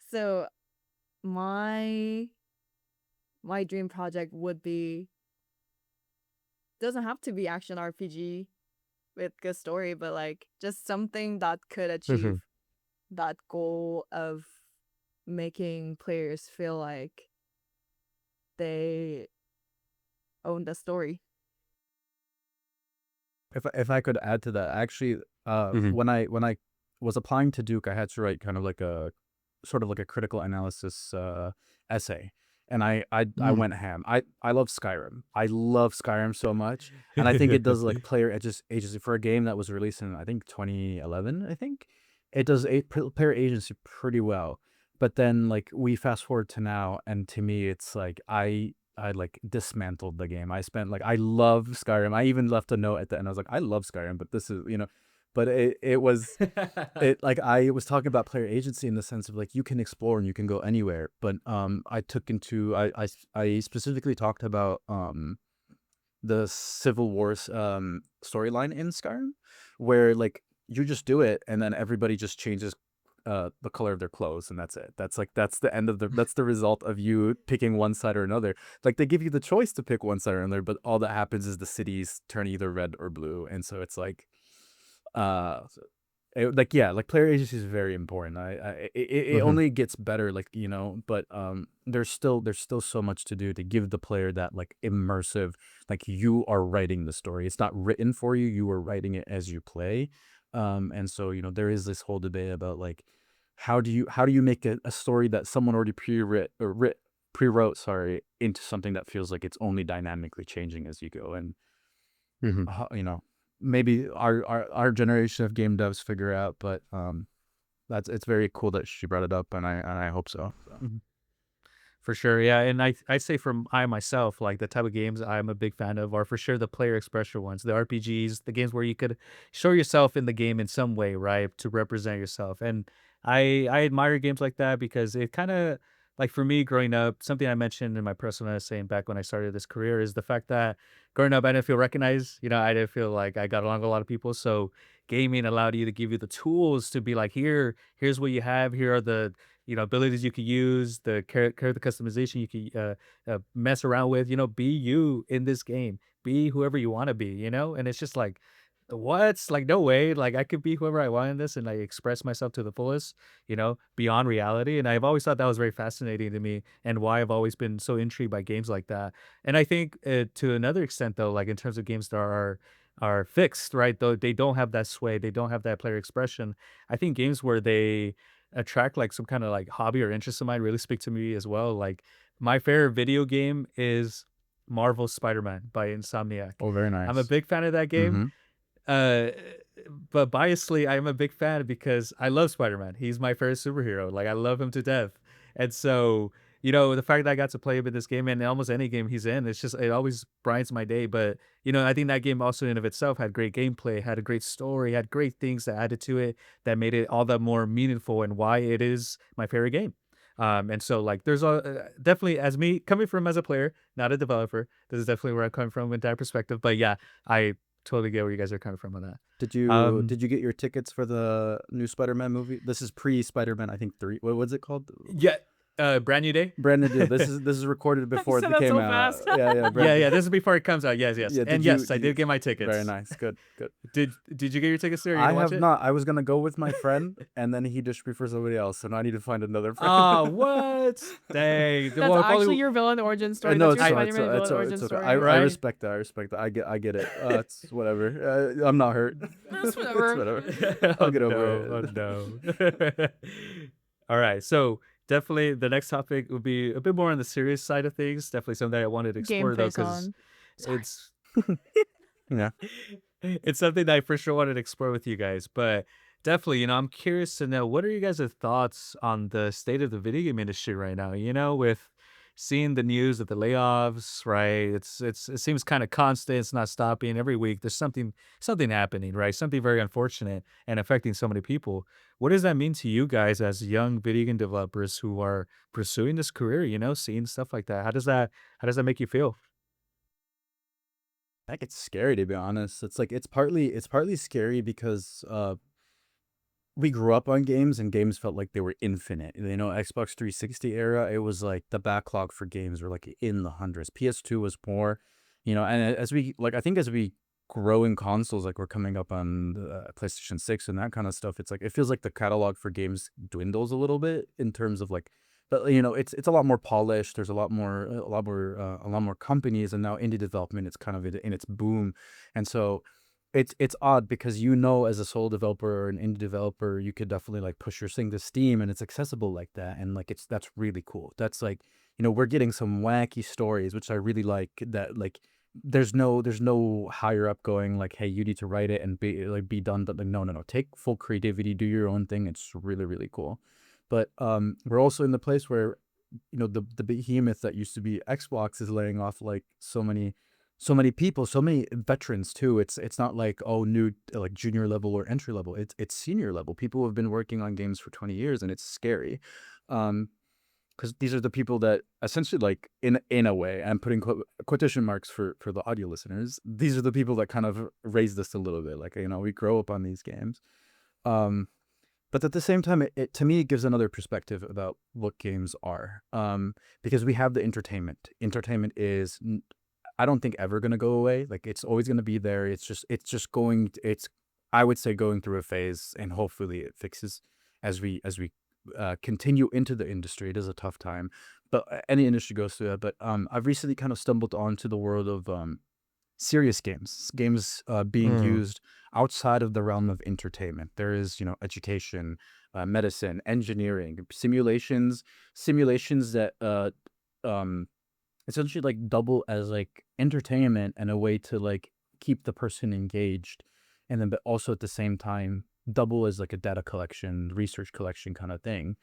[SPEAKER 4] So my dream project would be, doesn't have to be action RPG with good story, but like just something that could achieve that goal of making players feel like they own the story.
[SPEAKER 2] If I could add to that, actually, when I was applying to Duke, I had to write kind of like a sort of like a critical analysis essay, and I went ham. I love Skyrim. I love Skyrim so much, and I think it does like player agency for a game that was released in I think 2011. I think it does player agency pretty well. But then like we fast forward to now, and to me, it's like I like dismantled the game. I love Skyrim. I even left a note at the end. I was like, I love Skyrim, but this is, but it was it like I was talking about player agency in the sense of like you can explore and you can go anywhere, but I specifically talked about the Civil War's storyline in Skyrim, where like you just do it and then everybody just changes the color of their clothes and that's it. That's the end of that's the result of you picking one side or another. Like they give you the choice to pick one side or another, but all that happens is the cities turn either red or blue, and so it's like uh like player agency is very important. It
[SPEAKER 1] Mhm.
[SPEAKER 2] only gets better, like but there's still so much to do to give the player that like immersive, like you are writing the story. It's not written for you, you are writing it as you play. And so there is this whole debate about like how do you make a story that someone already pre-wrote, sorry, into something that feels like it's only dynamically changing as you go. And
[SPEAKER 1] Mhm.
[SPEAKER 2] maybe our generation of game devs figure out, but it's very cool that she brought it up, and I hope so.
[SPEAKER 1] Mhm. For sure, yeah, and I say from I myself, like the type of games I'm a big fan of are for sure the player expression ones, the RPGs, the games where you could show yourself in the game in some way, right, to represent yourself. And I admire games like that because it kind of like for me growing up, something I mentioned in my personal essay back when I started this career is the fact that growing up I didn't feel recognized. I didn't feel like I got along with a lot of people. So gaming allowed you to give you the tools to be like, here's what you have. Here are the abilities you could use, the character customization you could mess around with. Be you in this game, be whoever you want to be. And it's just like, what's like no way, like I could be whoever I want in this and like express myself to the fullest, beyond reality. And I've always thought that was very fascinating to me, and why I've always been so intrigued by games like that. And I think to another extent, though, like in terms of games that are fixed, right? Though they don't have that sway, they don't have that player expression. I think games where they attract like some kind of like hobby or interest of mine really speak to me as well. Like my favorite video game is Marvel's Spider-Man by Insomniac.
[SPEAKER 2] Oh, very
[SPEAKER 1] I'm a
[SPEAKER 2] nice.
[SPEAKER 1] big fan of that game.
[SPEAKER 2] Mm-hmm.
[SPEAKER 1] Uh, but biasly, I'm a big fan because I love Spider-Man. He's my favorite superhero. Like I love him to death. And so, the fact that I got to play him in this game and almost any game he's in, it always brightens my day. But, I think that game also in of itself had great gameplay, had a great story, had great things that added to it that made it all that more meaningful and why it is my favorite game. And so like there's definitely as me coming from as a player, not a developer, this is definitely where I'm coming from with that perspective. But yeah, I totally get where you guys are coming from on that.
[SPEAKER 2] Did you
[SPEAKER 1] Um,
[SPEAKER 2] did you get your tickets for the new Spider-Man movie? This is pre-Spider-Man, I think 3. What was it called?
[SPEAKER 1] yeah, Brand New Day.
[SPEAKER 2] Brand new. This is recorded
[SPEAKER 3] You
[SPEAKER 2] before
[SPEAKER 3] said
[SPEAKER 2] it
[SPEAKER 3] that
[SPEAKER 2] came
[SPEAKER 3] so
[SPEAKER 2] out.
[SPEAKER 3] fast.
[SPEAKER 2] Yeah,
[SPEAKER 1] Yeah,
[SPEAKER 2] brand.
[SPEAKER 1] yeah. This is before it comes out. Yes, yes,
[SPEAKER 2] Yeah,
[SPEAKER 1] and
[SPEAKER 2] did you
[SPEAKER 1] yes, I
[SPEAKER 2] did
[SPEAKER 1] did
[SPEAKER 2] you
[SPEAKER 1] get my
[SPEAKER 2] very
[SPEAKER 1] tickets.
[SPEAKER 2] nice. Good.
[SPEAKER 1] Did you get your tickets there? Are you
[SPEAKER 2] I
[SPEAKER 1] gonna watch
[SPEAKER 2] have
[SPEAKER 1] it?
[SPEAKER 2] not. I was gonna go with my friend, and then he just preferred somebody else, so now I need to find another friend.
[SPEAKER 1] Oh, what? Dang.
[SPEAKER 3] That's
[SPEAKER 1] Well, if
[SPEAKER 3] actually
[SPEAKER 1] only
[SPEAKER 3] your villain origin story.
[SPEAKER 2] No,
[SPEAKER 3] That's
[SPEAKER 2] it's
[SPEAKER 3] your
[SPEAKER 2] fine.
[SPEAKER 3] Spider-Man villain origin
[SPEAKER 2] It's okay.
[SPEAKER 3] story.
[SPEAKER 2] I
[SPEAKER 1] right.
[SPEAKER 2] respect that. I respect that. I get it. It's whatever. I'm not hurt.
[SPEAKER 3] That's
[SPEAKER 2] It's
[SPEAKER 3] whatever.
[SPEAKER 2] whatever.
[SPEAKER 1] Oh
[SPEAKER 2] I'll get
[SPEAKER 1] no!
[SPEAKER 2] over
[SPEAKER 1] Oh
[SPEAKER 2] it.
[SPEAKER 1] no! All right, so definitely the next topic would be a bit more on the serious side of things. Definitely something that I wanted to
[SPEAKER 3] Game
[SPEAKER 1] explore though,
[SPEAKER 3] face
[SPEAKER 1] because
[SPEAKER 3] on. Sorry.
[SPEAKER 1] it's
[SPEAKER 2] Yeah.
[SPEAKER 1] it's something that I for sure wanted to explore with you guys. But definitely, I'm curious to know what are you guys' thoughts on the state of the video game industry right now? With seeing the news of the layoffs, right? It seems kind of constant. It's not stopping. Every week there's something happening, right? Something very unfortunate and affecting so many people. What does that mean to you guys as young video game developers who are pursuing this career? Seeing stuff like that. How does that make you feel?
[SPEAKER 2] That gets scary, to be honest. It's partly scary because we grew up on games and games felt like they were infinite. Xbox 360 era, it was like the backlog for games were like in the hundreds. PS2 was more, and as we like, I think as we grow in consoles, like we're coming up on the PlayStation 6 and that kind of stuff, it's like it feels like the catalog for games dwindles a little bit in terms of like, but it's a lot more polished. There's a lot more companies, and now indie development, it's kind of in its boom. And so it's odd because as a sole developer or an indie developer, you could definitely like push your thing to Steam and it's accessible like that, and like that's really cool. That's like, we're getting some wacky stories, which I really like. That like there's no higher up going like, hey, you need to write it and be done. But like, no, no, no, take full creativity, do your own thing. It's really, really cool. But we're also in the place where the behemoth that used to be Xbox is laying off like so many so many people, so many veterans too. It's not like, oh, new, like junior level or entry level. It's senior level. People who have been working on games for 20 years, and it's scary. Because these are the people that essentially, like, in a way, I'm putting quotation marks for the audio listeners. These are the people that kind of raised us a little bit. Like, we grow up on these games. But at the same time, it to me, it gives another perspective about what games are. Because we have the entertainment. Entertainment is, I don't think, ever going to go away. Like, it's always going to be there. I would say, going through a phase, and hopefully it fixes as we continue into the industry. It is a tough time, but any industry goes through that. But I've recently kind of stumbled onto the world of serious games being used outside of the realm of entertainment. There is, education, medicine, engineering, simulations that essentially, like, double as, like, entertainment and a way to, like, keep the person engaged, and then but also at the same time double as, like, a data collection, research collection kind of thing.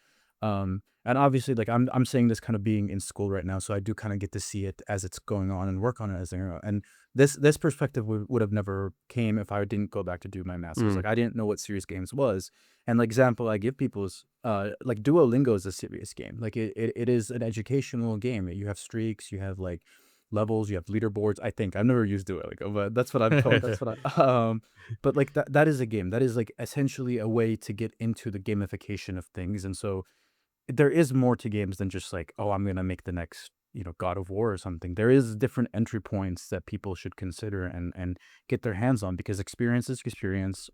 [SPEAKER 2] And obviously, like, I'm saying this kind of being in school right now, so I do kind of get to see it as it's going on and work on it as and this perspective would have never came if I didn't go back to do my master's. Like, I didn't know what serious games was, and the example I give people is like, Duolingo is a serious game. Like, it is an educational game. You have streaks, you have, like, levels, you have leaderboards. I think I've never used Duolingo, but that's what I'm told. That's what but, like, that is a game. That is, like, essentially a way to get into the gamification of things. And so there is more to games than just, like, oh, I'm gonna make the next, God of War or something. There is different entry points that people should consider and get their hands on, because experience is experience.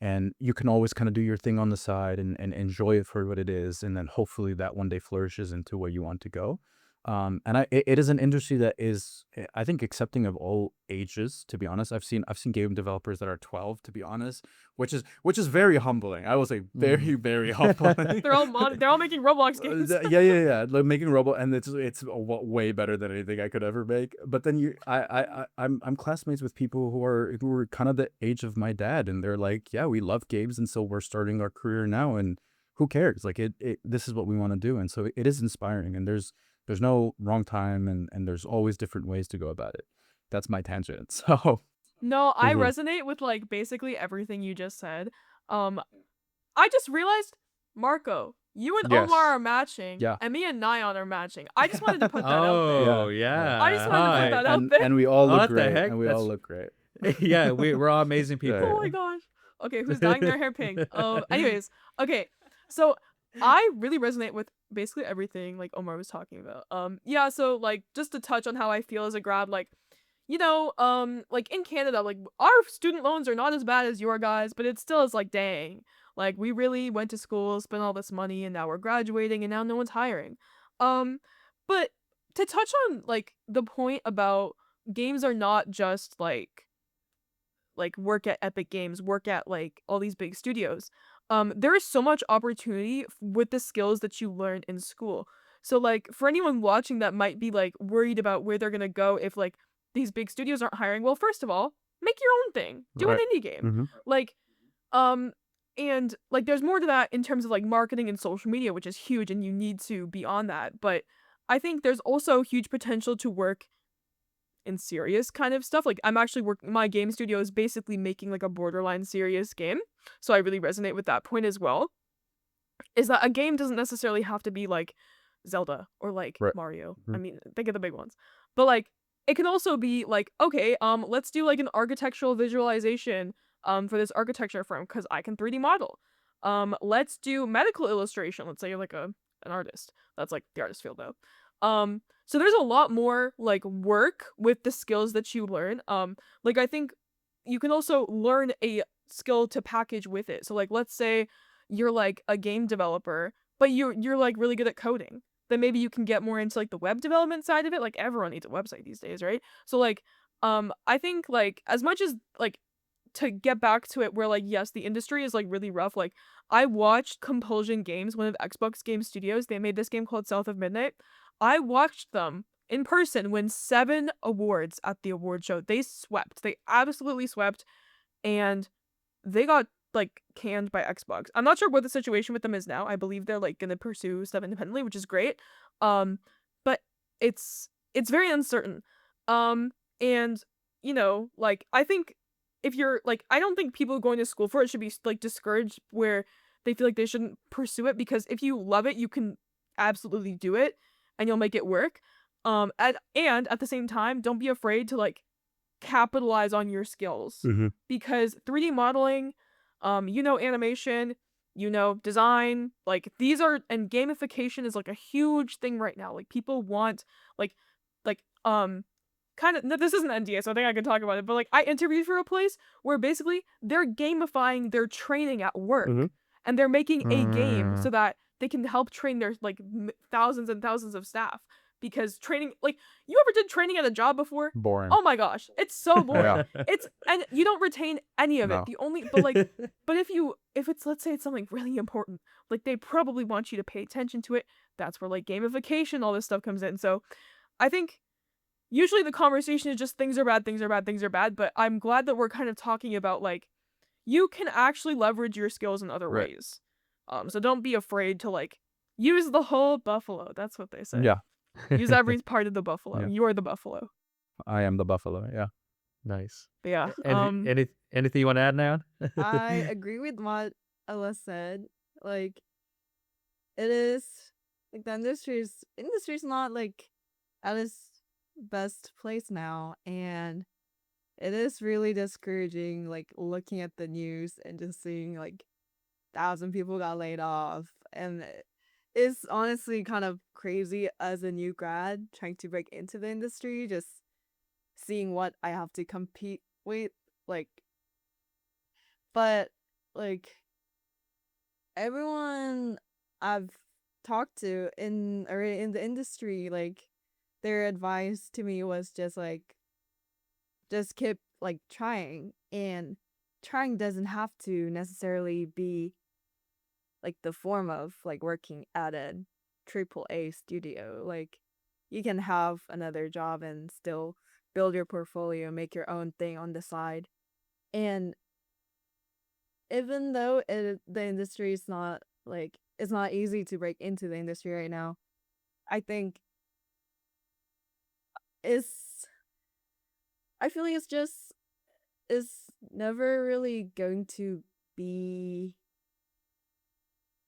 [SPEAKER 2] And you can always kind of do your thing on the side and enjoy it for what it is, and then hopefully that one day flourishes into where you want to go. And it is an industry that is, I think, accepting of all ages. To be honest, I've seen game developers that are 12. To be honest, which is very humbling. I will say very, very humbling.
[SPEAKER 3] They're all making Roblox games.
[SPEAKER 2] Yeah. Like, making Roblox, and it's way better than anything I could ever make. But then I'm classmates with people who are kind of the age of my dad, and they're like, yeah, we love games, and so we're starting our career now, and who cares? Like, this is what we want to do, and so it is inspiring, and there's no wrong time, and there's always different ways to go about it. That's my tangent. So
[SPEAKER 3] No, I resonate with, like, basically everything you just said. I just realized, Marco, you and
[SPEAKER 2] Yes.
[SPEAKER 3] Omar are matching,
[SPEAKER 2] Yeah.
[SPEAKER 3] and me and Nayeon are matching. I just wanted to put that out there.
[SPEAKER 1] Oh, yeah.
[SPEAKER 3] I just wanted to put that out
[SPEAKER 2] and,
[SPEAKER 3] there.
[SPEAKER 2] and we all
[SPEAKER 1] What
[SPEAKER 2] look
[SPEAKER 1] the
[SPEAKER 2] great.
[SPEAKER 1] heck?
[SPEAKER 2] And we all look great.
[SPEAKER 1] Yeah, we're all amazing people.
[SPEAKER 3] Oh my gosh. Okay, who's dyeing their hair pink? Anyways, okay. So I really resonate with basically everything, like, Omar was talking about. Yeah, so, like, just to touch on how I feel as a grad, like, like, in Canada, like, our student loans are not as bad as your guys, but it still is like, dang. Like, we really went to school, spent all this money, and now we're graduating, and now no one's hiring. But to touch on, like, the point about games are not just, like, work at Epic Games, work at, like, all these big studios. There is so much opportunity with the skills that you learn in school. So, like, for anyone watching that might be, like, worried about where they're gonna go if, like, these big studios aren't hiring, well, first of all, make your own thing. Do an
[SPEAKER 2] Right.
[SPEAKER 3] indie game. Like, and, like, there's more to that in terms of, like, marketing and social media, which is huge, and you need to be on that. But I think there's also huge potential to work in serious kind of stuff. Like, I'm actually my game studio is basically making, like, a borderline serious game. So I really resonate with that point as well. Is that a game doesn't necessarily have to be, like, Zelda or, like,
[SPEAKER 2] Right.
[SPEAKER 3] Mario.
[SPEAKER 2] Mhm.
[SPEAKER 3] I mean, think of the big ones. But, like, it can also be like, okay, let's do, like, an architectural visualization for this architecture firm, because I can 3D model. Let's do medical illustration. Let's say you're, like, an artist. That's, like, the artist field though. So there's a lot more, like, work with the skills that you learn. Like, I think you can also learn a skill to package with it. So, like, let's say you're, like, a game developer, but you're like really good at coding. Then maybe you can get more into, like, the web development side of it. Like, everyone needs a website these days, right? So, like, I think, like, as much as, like, to get back to it where, like, yes, the industry is, like, really rough. Like, I watched Compulsion Games, one of Xbox Game Studios. They made this game called South of Midnight. I watched them in person win 7 awards at the award show. They swept. They absolutely swept. And they got, like, canned by Xbox. I'm not sure what the situation with them is now. I believe they're, like, gonna pursue stuff independently, which is great. But it's very uncertain. And, like, I think if you're, like, I don't think people going to school for it should be, like, discouraged where they feel like they shouldn't pursue it, because if you love it, you can absolutely do it and you'll make it work. And at the same time, don't be afraid to, like, capitalize on your skills,
[SPEAKER 2] Mm-hmm.
[SPEAKER 3] because 3D modeling, animation, design, like, these are, and gamification is, like, a huge thing right now. Like, people want, like, like, kind of, no, this isn't NDA, so I think I can talk about it, but, like, I interviewed for a place where basically they're gamifying their training at work,
[SPEAKER 2] Mm-hmm.
[SPEAKER 3] and they're making a game so that they can help train their, like, thousands and thousands of staff. Because training, like, you ever did training at a job before?
[SPEAKER 2] Boring.
[SPEAKER 3] Oh my gosh, it's so boring.
[SPEAKER 2] Yeah.
[SPEAKER 3] And you don't retain any of it.
[SPEAKER 2] No.
[SPEAKER 3] The only, but, like, but if it's, let's say it's something really important, like, they probably want you to pay attention to it. That's where, like, gamification, all this stuff comes in. So I think usually the conversation is just things are bad, things are bad, things are bad. But I'm glad that we're kind of talking about, like, you can actually leverage your skills in other
[SPEAKER 2] Right.
[SPEAKER 3] ways. So don't be afraid to, like, use the whole buffalo. That's what they say.
[SPEAKER 2] Yeah.
[SPEAKER 3] Use every part of the buffalo.
[SPEAKER 2] Yeah.
[SPEAKER 3] You are the buffalo.
[SPEAKER 2] I am the buffalo. Yeah.
[SPEAKER 1] Nice.
[SPEAKER 3] But yeah.
[SPEAKER 1] Anything you want to add, Nayeon?
[SPEAKER 4] I agree with what Ella said. Like, it is, like, the industry's not, like, at its best place now, and it is really discouraging, like, looking at the news and just seeing, like, 1,000 people got laid off, and it's honestly kind of crazy as a new grad trying to break into the industry, just seeing what I have to compete with, like, but, like, everyone I've talked to in the industry, like, their advice to me was just, like, just keep, like, trying, and trying doesn't have to necessarily be, like, the form of, like, working at a AAA studio. Like, you can have another job and still build your portfolio, make your own thing on the side. And even though the industry is not, like, it's not easy to break into the industry right now, I think I feel like it's never really going to be,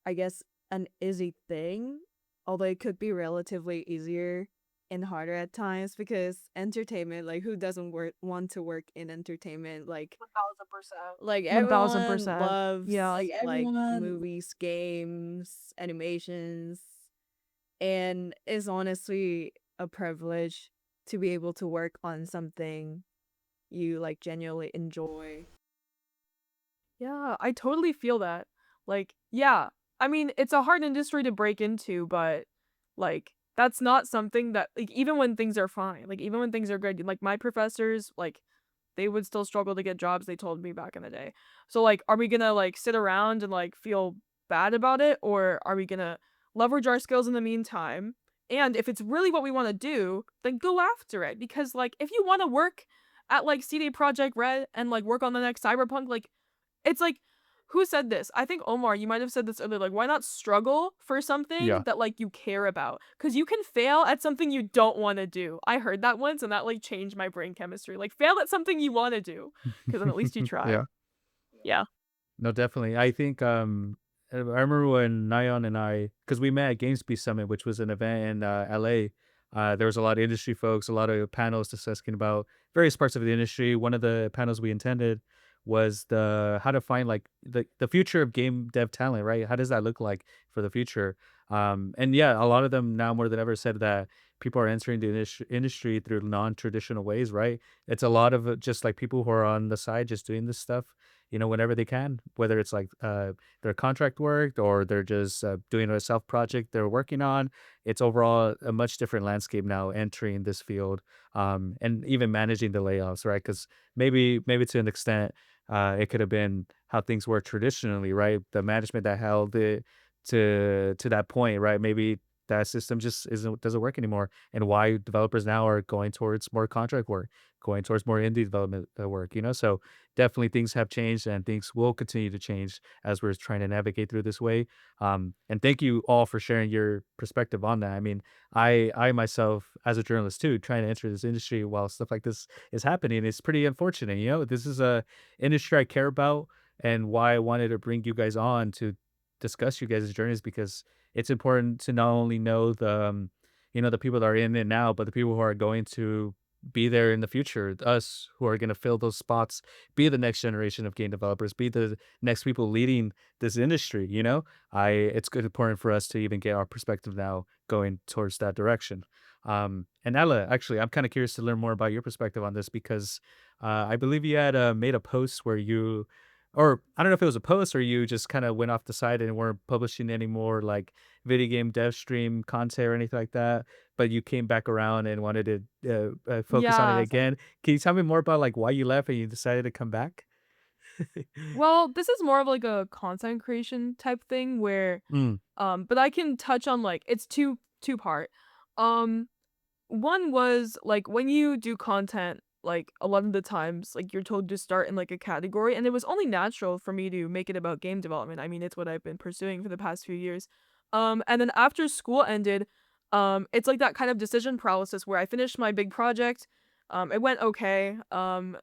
[SPEAKER 4] I guess, an easy thing, although it could be relatively easier and harder at times, because entertainment, like, who doesn't want to work in entertainment? Like,
[SPEAKER 3] 1000%.
[SPEAKER 4] like
[SPEAKER 3] 1000%.
[SPEAKER 4] everyone loves,
[SPEAKER 3] Yeah.
[SPEAKER 4] like, movies, games, animations, and it's honestly a privilege to be able to work on something you, like, genuinely enjoy.
[SPEAKER 3] Yeah, I totally feel that. Like, yeah, I mean, it's a hard industry to break into, but, like, that's not something that, like, even when things are fine, like, even when things are good, like, my professors, like, they would still struggle to get jobs, they told me back in the day. So, like, are we gonna, like, sit around and, like, feel bad about it, or are we gonna leverage our skills in the meantime? And if it's really what we want to do, then go after it. Because, like, if you want to work at, like, CD Projekt Red and, like, work on the next Cyberpunk, like, it's like, who said this? I think Omar, you might have said this earlier. Like, why not struggle for something
[SPEAKER 2] Yeah.
[SPEAKER 3] that, like, you care about? Because you can fail at something you don't want to do. I heard that once, and that, like, changed my brain chemistry. Like, fail at something you want to do, because then at least you try.
[SPEAKER 2] Yeah.
[SPEAKER 3] Yeah.
[SPEAKER 1] No, definitely. I think I remember when Nayeon and I, because we met at GameSpeed Summit, which was an event in LA. There was a lot of industry folks, a lot of panels discussing about various parts of the industry. One of the panels we attended was the how to find like the future of game dev talent, right? How does that look like for the future? And yeah, a lot of them now more than ever said that people are entering the industry through non-traditional ways, right? It's a lot of just like people who are on the side just doing this stuff, whenever they can, whether it's like their contract work or they're just doing a self project they're working on. It's overall a much different landscape now entering this field, and even managing the layoffs, right? Because maybe to an extent, it could have been how things were traditionally, right? The management that held it to that point, right? Maybe that system just doesn't work anymore, and why developers now are going towards more contract work going towards more indie development work, so definitely things have changed and things will continue to change as we're trying to navigate through this way. And thank you all for sharing your perspective on that. I mean, I myself, as a journalist too, trying to enter this industry while stuff like this is happening, it's pretty unfortunate. This is a industry I care about, and why I wanted to bring you guys on to discuss you guys' journeys, because it's important to not only know the people that are in it now, but the people who are going to be there in the future, us who are going to fill those spots, be the next generation of game developers, be the next people leading this industry. It's good important for us to even get our perspective now going towards that direction. And Ella, actually, I'm kind of curious to learn more about your perspective on this, because I believe you had made a post where you, or I don't know if it was a post or you just kind of went off the side and weren't publishing any more like video game dev stream content or anything like that, but you came back around and wanted to focus on it
[SPEAKER 3] Yeah.
[SPEAKER 1] again. Can you tell me more about like why you left and you decided to come back?
[SPEAKER 3] Well, this is more of like a content creation type thing where
[SPEAKER 1] Mm,
[SPEAKER 3] but I can touch on like it's two part. Um One was like when you do content, like a lot of the times, like you're told to start in like a category, and it was only natural for me to make it about game development. I mean, it's what I've been pursuing for the past few years. And then after school ended, it's like that kind of decision paralysis where I finished my big project. It went okay. And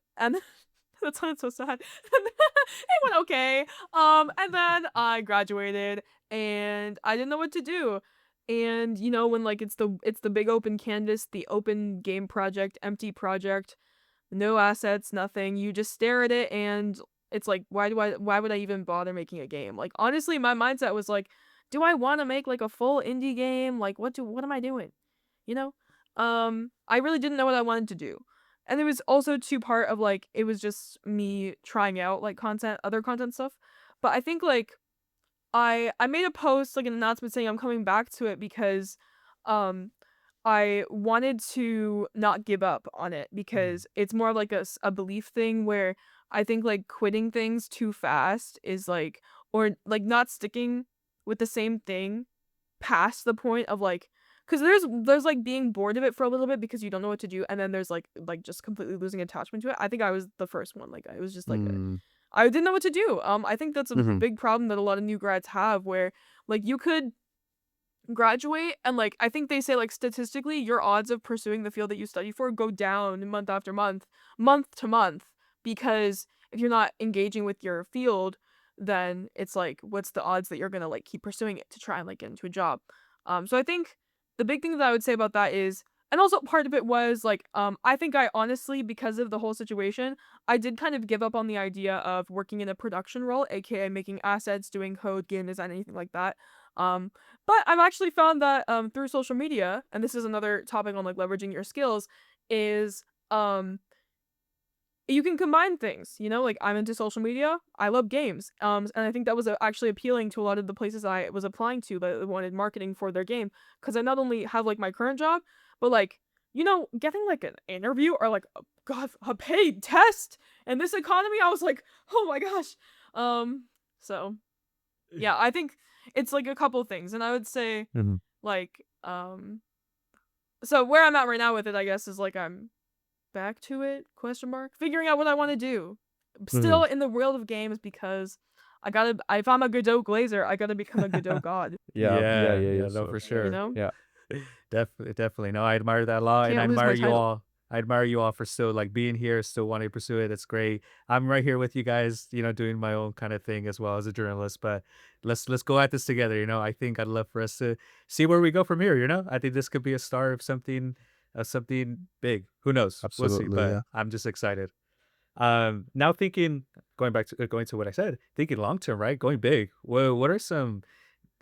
[SPEAKER 3] that sounded so sad. It went okay. And then I graduated, and I didn't know what to do. And when like it's the big open canvas, the open game project, empty project, no assets, nothing. You just stare at it, and it's like, why would I even bother making a game? Like, honestly, my mindset was like, do I want to make like a full indie game? Like, what am I doing? You know? I really didn't know what I wanted to do. And it was also two part of like it was just me trying out like other content stuff. But I think like I made a post, like an announcement saying I'm coming back to it because um I wanted to not give up on it,
[SPEAKER 1] mm,
[SPEAKER 3] because it's more of like a belief thing where I think like quitting things too fast is like, or like not sticking with the same thing past the point of like, because there's like being bored of it for a little bit because you don't know what to do, and then there's like just completely losing attachment to it. I think I was the first one. Like I was just like
[SPEAKER 1] mm,
[SPEAKER 3] I didn't know what to do. I think that's a
[SPEAKER 2] Mm-hmm.
[SPEAKER 3] big problem that a lot of new grads have, where like you could graduate and like I think they say like statistically your odds of pursuing the field that you study for go down month after month, month to month, because if you're not engaging with your field, then it's like what's the odds that you're going to like keep pursuing it to try and like get into a job. So I think the big thing that I would say about that is, and also part of it was like I think I honestly, because of the whole situation, I did kind of give up on the idea of working in a production role, aka making assets, doing code, game design, anything like that. Um but I've actually found that through social media, and this is another topic on like leveraging your skills, is you can combine things, like I'm into social media, I love games. And I think that was actually appealing to a lot of the places I was applying to that wanted marketing for their game, because I not only have like my current job, but like, getting like an interview or like a paid test in this economy, I was like, oh my gosh. So yeah, I think it's like a couple things, and I would say
[SPEAKER 2] Mm-hmm.
[SPEAKER 3] like so where I'm at right now with it, I guess, is like I'm back to it, question mark, figuring out what I want to do. I'm
[SPEAKER 2] Mm-hmm.
[SPEAKER 3] still in the world of games because if I'm a Godot Glazer, I gotta become a Godot God,
[SPEAKER 2] Yeah, yeah,
[SPEAKER 1] yeah,
[SPEAKER 2] yeah,
[SPEAKER 1] yeah,
[SPEAKER 2] yeah.
[SPEAKER 1] no, for
[SPEAKER 2] So
[SPEAKER 3] you
[SPEAKER 1] sure.
[SPEAKER 3] know?
[SPEAKER 2] yeah.
[SPEAKER 1] Definitely, definitely. No, I admire that a lot, and I
[SPEAKER 3] Can't lose
[SPEAKER 1] admire
[SPEAKER 3] my
[SPEAKER 1] you
[SPEAKER 3] title.
[SPEAKER 1] all. I admire you all for still like being here, still wanting to pursue it. It's great. I'm right here with you guys, doing my own kind of thing as well as a journalist. But let's go at this together. I think I'd love for us to see where we go from here. I think this could be a start of something big. Who knows? We'll see.
[SPEAKER 2] Absolutely,
[SPEAKER 1] But
[SPEAKER 2] yeah.
[SPEAKER 1] I'm just excited. Now thinking, going to what I said, thinking long term, right? Going big. What are some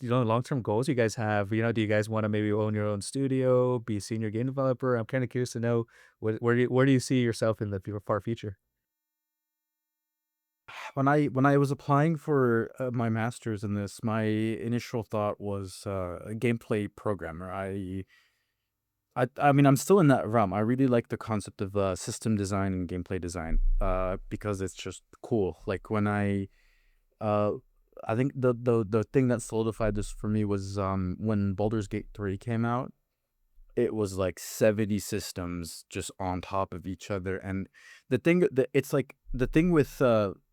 [SPEAKER 1] long-term goals you guys have? Do you guys want to maybe own your own studio, be a senior game developer? I'm kind of curious to know where do you see yourself in the far future?
[SPEAKER 2] When I was applying for my master's in this, my initial thought was a gameplay programmer. I mean, I'm still in that realm. I really like the concept of system design and gameplay design because it's just cool. Like uh, I think the thing that solidified this for me was when Baldur's Gate 3 came out. it was like 70 systems just on top of each other. And the thing that it's like the thing with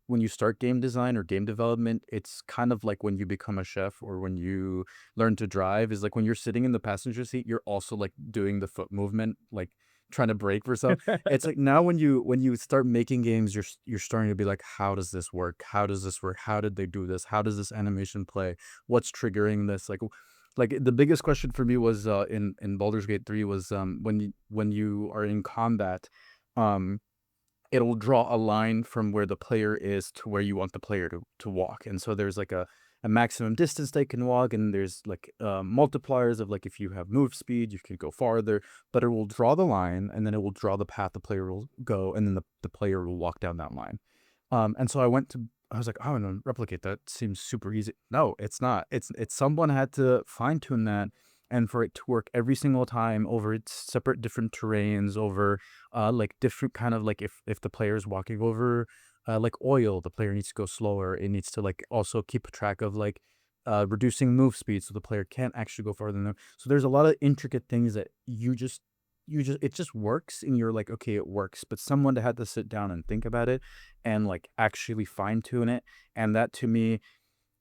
[SPEAKER 2] when you start game design or game development, it's kind of like when you become a chef or when you learn to drive, is like when you're sitting in the passenger seat, you're also like doing the foot movement, like trying to brake for stuff. It's like now when you start making games, you're starting to be like, how does this work? How does this work? How did they do this? How does this animation play? What's triggering this? Like the biggest question for me was in Baldur's Gate 3 was when you are in combat, um it'll draw a line from where the player is to where you want the player to walk. And so there's like a maximum distance they can walk, and there's like multipliers of like if you have move speed, you could go farther, but it will draw the line and then it will draw the path the player will go, and then the player will walk down that line. And so I was like, I want to replicate that. Seems super easy. No, it's not. It's someone had to fine tune that, and for it to work every single time over its separate different terrains, over like different kind of like if the player is walking over like oil, the player needs to go slower. It needs to like also keep track of like reducing move speed so the player can't actually go farther than them. So there's a lot of intricate things that you just it just works, and you're like, okay, it works, but someone had to sit down and think about it and like actually fine tune it. And that to me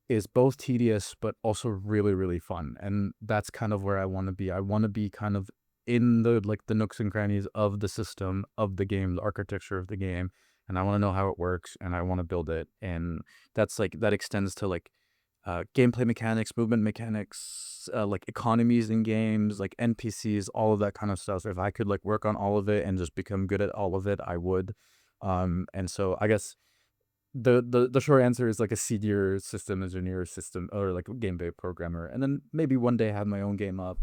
[SPEAKER 2] is both tedious but also really really fun, and that's kind of where I want to be. I want to be kind of in the like the nooks and crannies of the system of the game, the architecture of the game, and I want to know how it works, and I want to build it. And that's like that extends to like gameplay mechanics, movement mechanics, like economies in games, like NPCs, all of that kind of stuff. So if I could like work on all of it and just become good at all of it, I would. And so I guess the short answer is like a senior system engineer, system or like a game based programmer, and then maybe one day have my own game up.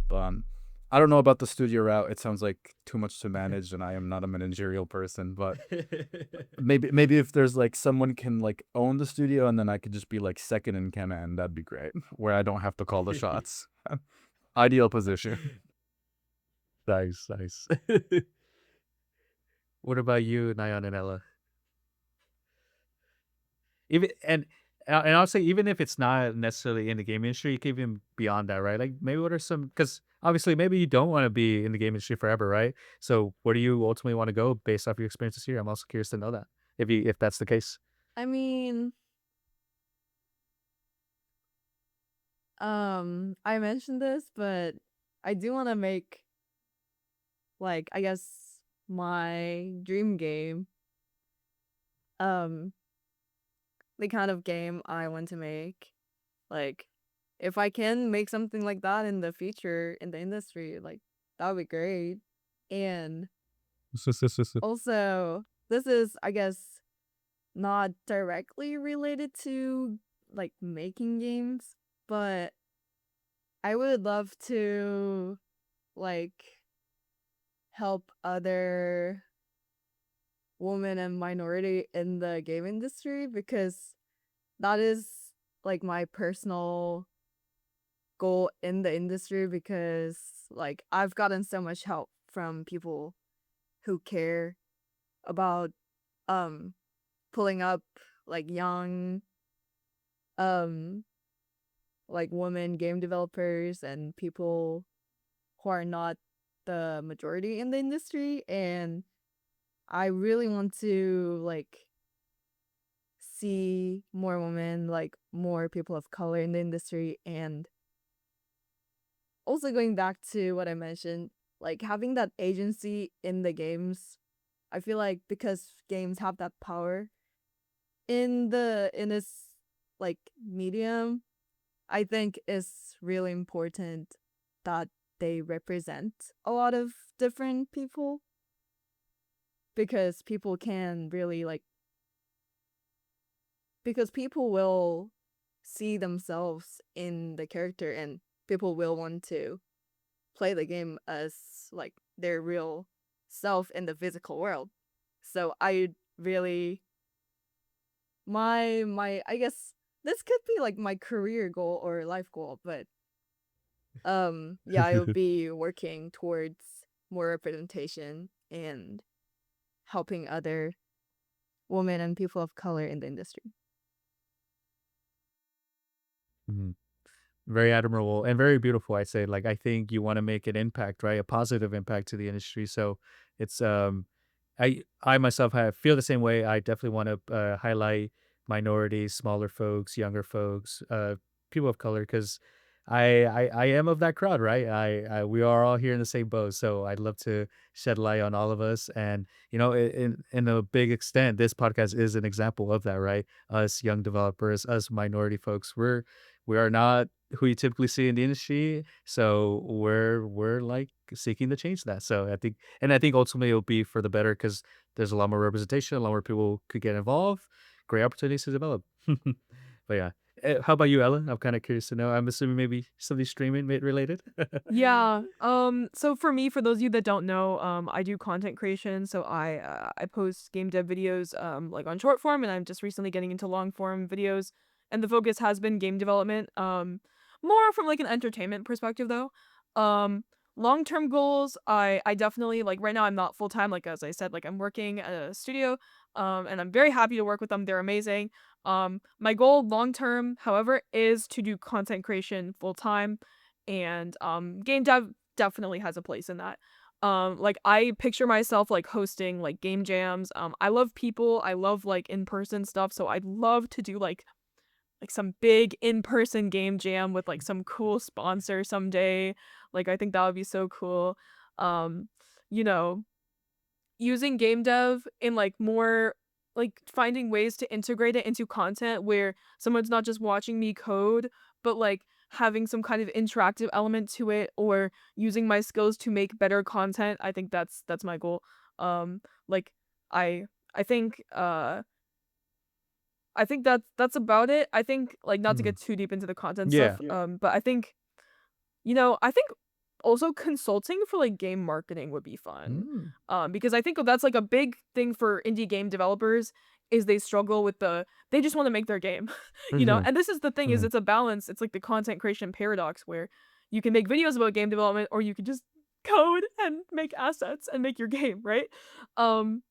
[SPEAKER 2] I don't know about the studio route. It sounds like too much to manage, and I am not a managerial person. But maybe if there's like someone can like own the studio, and then I could just be like second in command, that'd be great. Where I don't have to call the shots. Ideal position.
[SPEAKER 1] Nice, nice. What about you, Nayan and Ella? Even and I'll say even if it's not necessarily in the game industry, you can even beyond that, right? Like maybe what are some, because obviously maybe you don't want to be in the game industry forever, right? So where do you ultimately want to go based off your experiences here? I'm also curious to know that if that's the case.
[SPEAKER 4] I mean, I mentioned this, but I do want to make, like, I guess my dream game, um, the kind of game I want to make. Like, if I can make something like that in the future in the industry, like, that would be great. And also, this is, I guess, not directly related to like making games, but I would love to like help other women and minority in the game industry, because that is like my personal goal in the industry, because like I've gotten so much help from people who care about um pulling up like young um like women game developers and people who are not the majority in the industry. And I really want to like see more women, like more people of color in the industry. And also going back to what I mentioned, like having that agency in the games, I feel like because games have that power in this like medium, I think it's really important that they represent a lot of different people, because people can really like, because people will see themselves in the character, and people will want to play the game as like their real self in the physical world. So I really, my I guess this could be like my career goal or life goal, but yeah, I will be working towards more representation and helping other women and people of color in the industry.
[SPEAKER 1] Mhm. Very admirable and very beautiful, I say. Like, I think you want to make an impact, right? A positive impact to the industry. So it's I myself have feel the same way. I definitely want to highlight minorities, smaller folks, younger folks, people of color, because I am of that crowd, right? We are all here in the same boat. So I'd love to shed light on all of us, and in a big extent, this podcast is an example of that, right? Us young developers, us minority folks, we are not who you typically see in the industry. So we're like seeking to change that. So I think ultimately it'll be for the better because there's a lot more representation, a lot more people could get involved, great opportunities to develop. But yeah. How about you, Ellen? I'm kind of curious to know. I'm assuming maybe something streaming related.
[SPEAKER 3] Yeah. So for me, for those of you that don't know, I do content creation. So I post game dev videos like on short form, and I'm just recently getting into long form videos. And the focus has been game development. More from like an entertainment perspective though. Long-term goals, I definitely like right now I'm not full-time, like as I said, like I'm working at a studio, and I'm very happy to work with them. They're amazing. My goal long term, however, is to do content creation full time, and game dev definitely has a place in that. Like I picture myself like hosting like game jams. I love people. I love like in-person stuff, so I'd love to do like some big in-person game jam with like some cool sponsor someday. Like I think that would be so cool. Um, you know, using game dev in like more like finding ways to integrate it into content where someone's not just watching me code, but like having some kind of interactive element to it, or using my skills to make better content. I think that's my goal. Like I I think I think that's about it. I think like not to
[SPEAKER 1] Mhm.
[SPEAKER 3] get too deep into the content
[SPEAKER 1] Yeah.
[SPEAKER 3] stuff, but I think I think also consulting for like game marketing would be fun.
[SPEAKER 1] Mm.
[SPEAKER 3] Because I think that's like a big thing for indie game developers is they struggle with they just want to make their game,
[SPEAKER 2] Hmm.
[SPEAKER 3] And this is the thing is
[SPEAKER 2] Hmm.
[SPEAKER 3] it's a balance. It's like the content creation paradox where you can make videos about game development or you can just code and make assets and make your game, right? Um,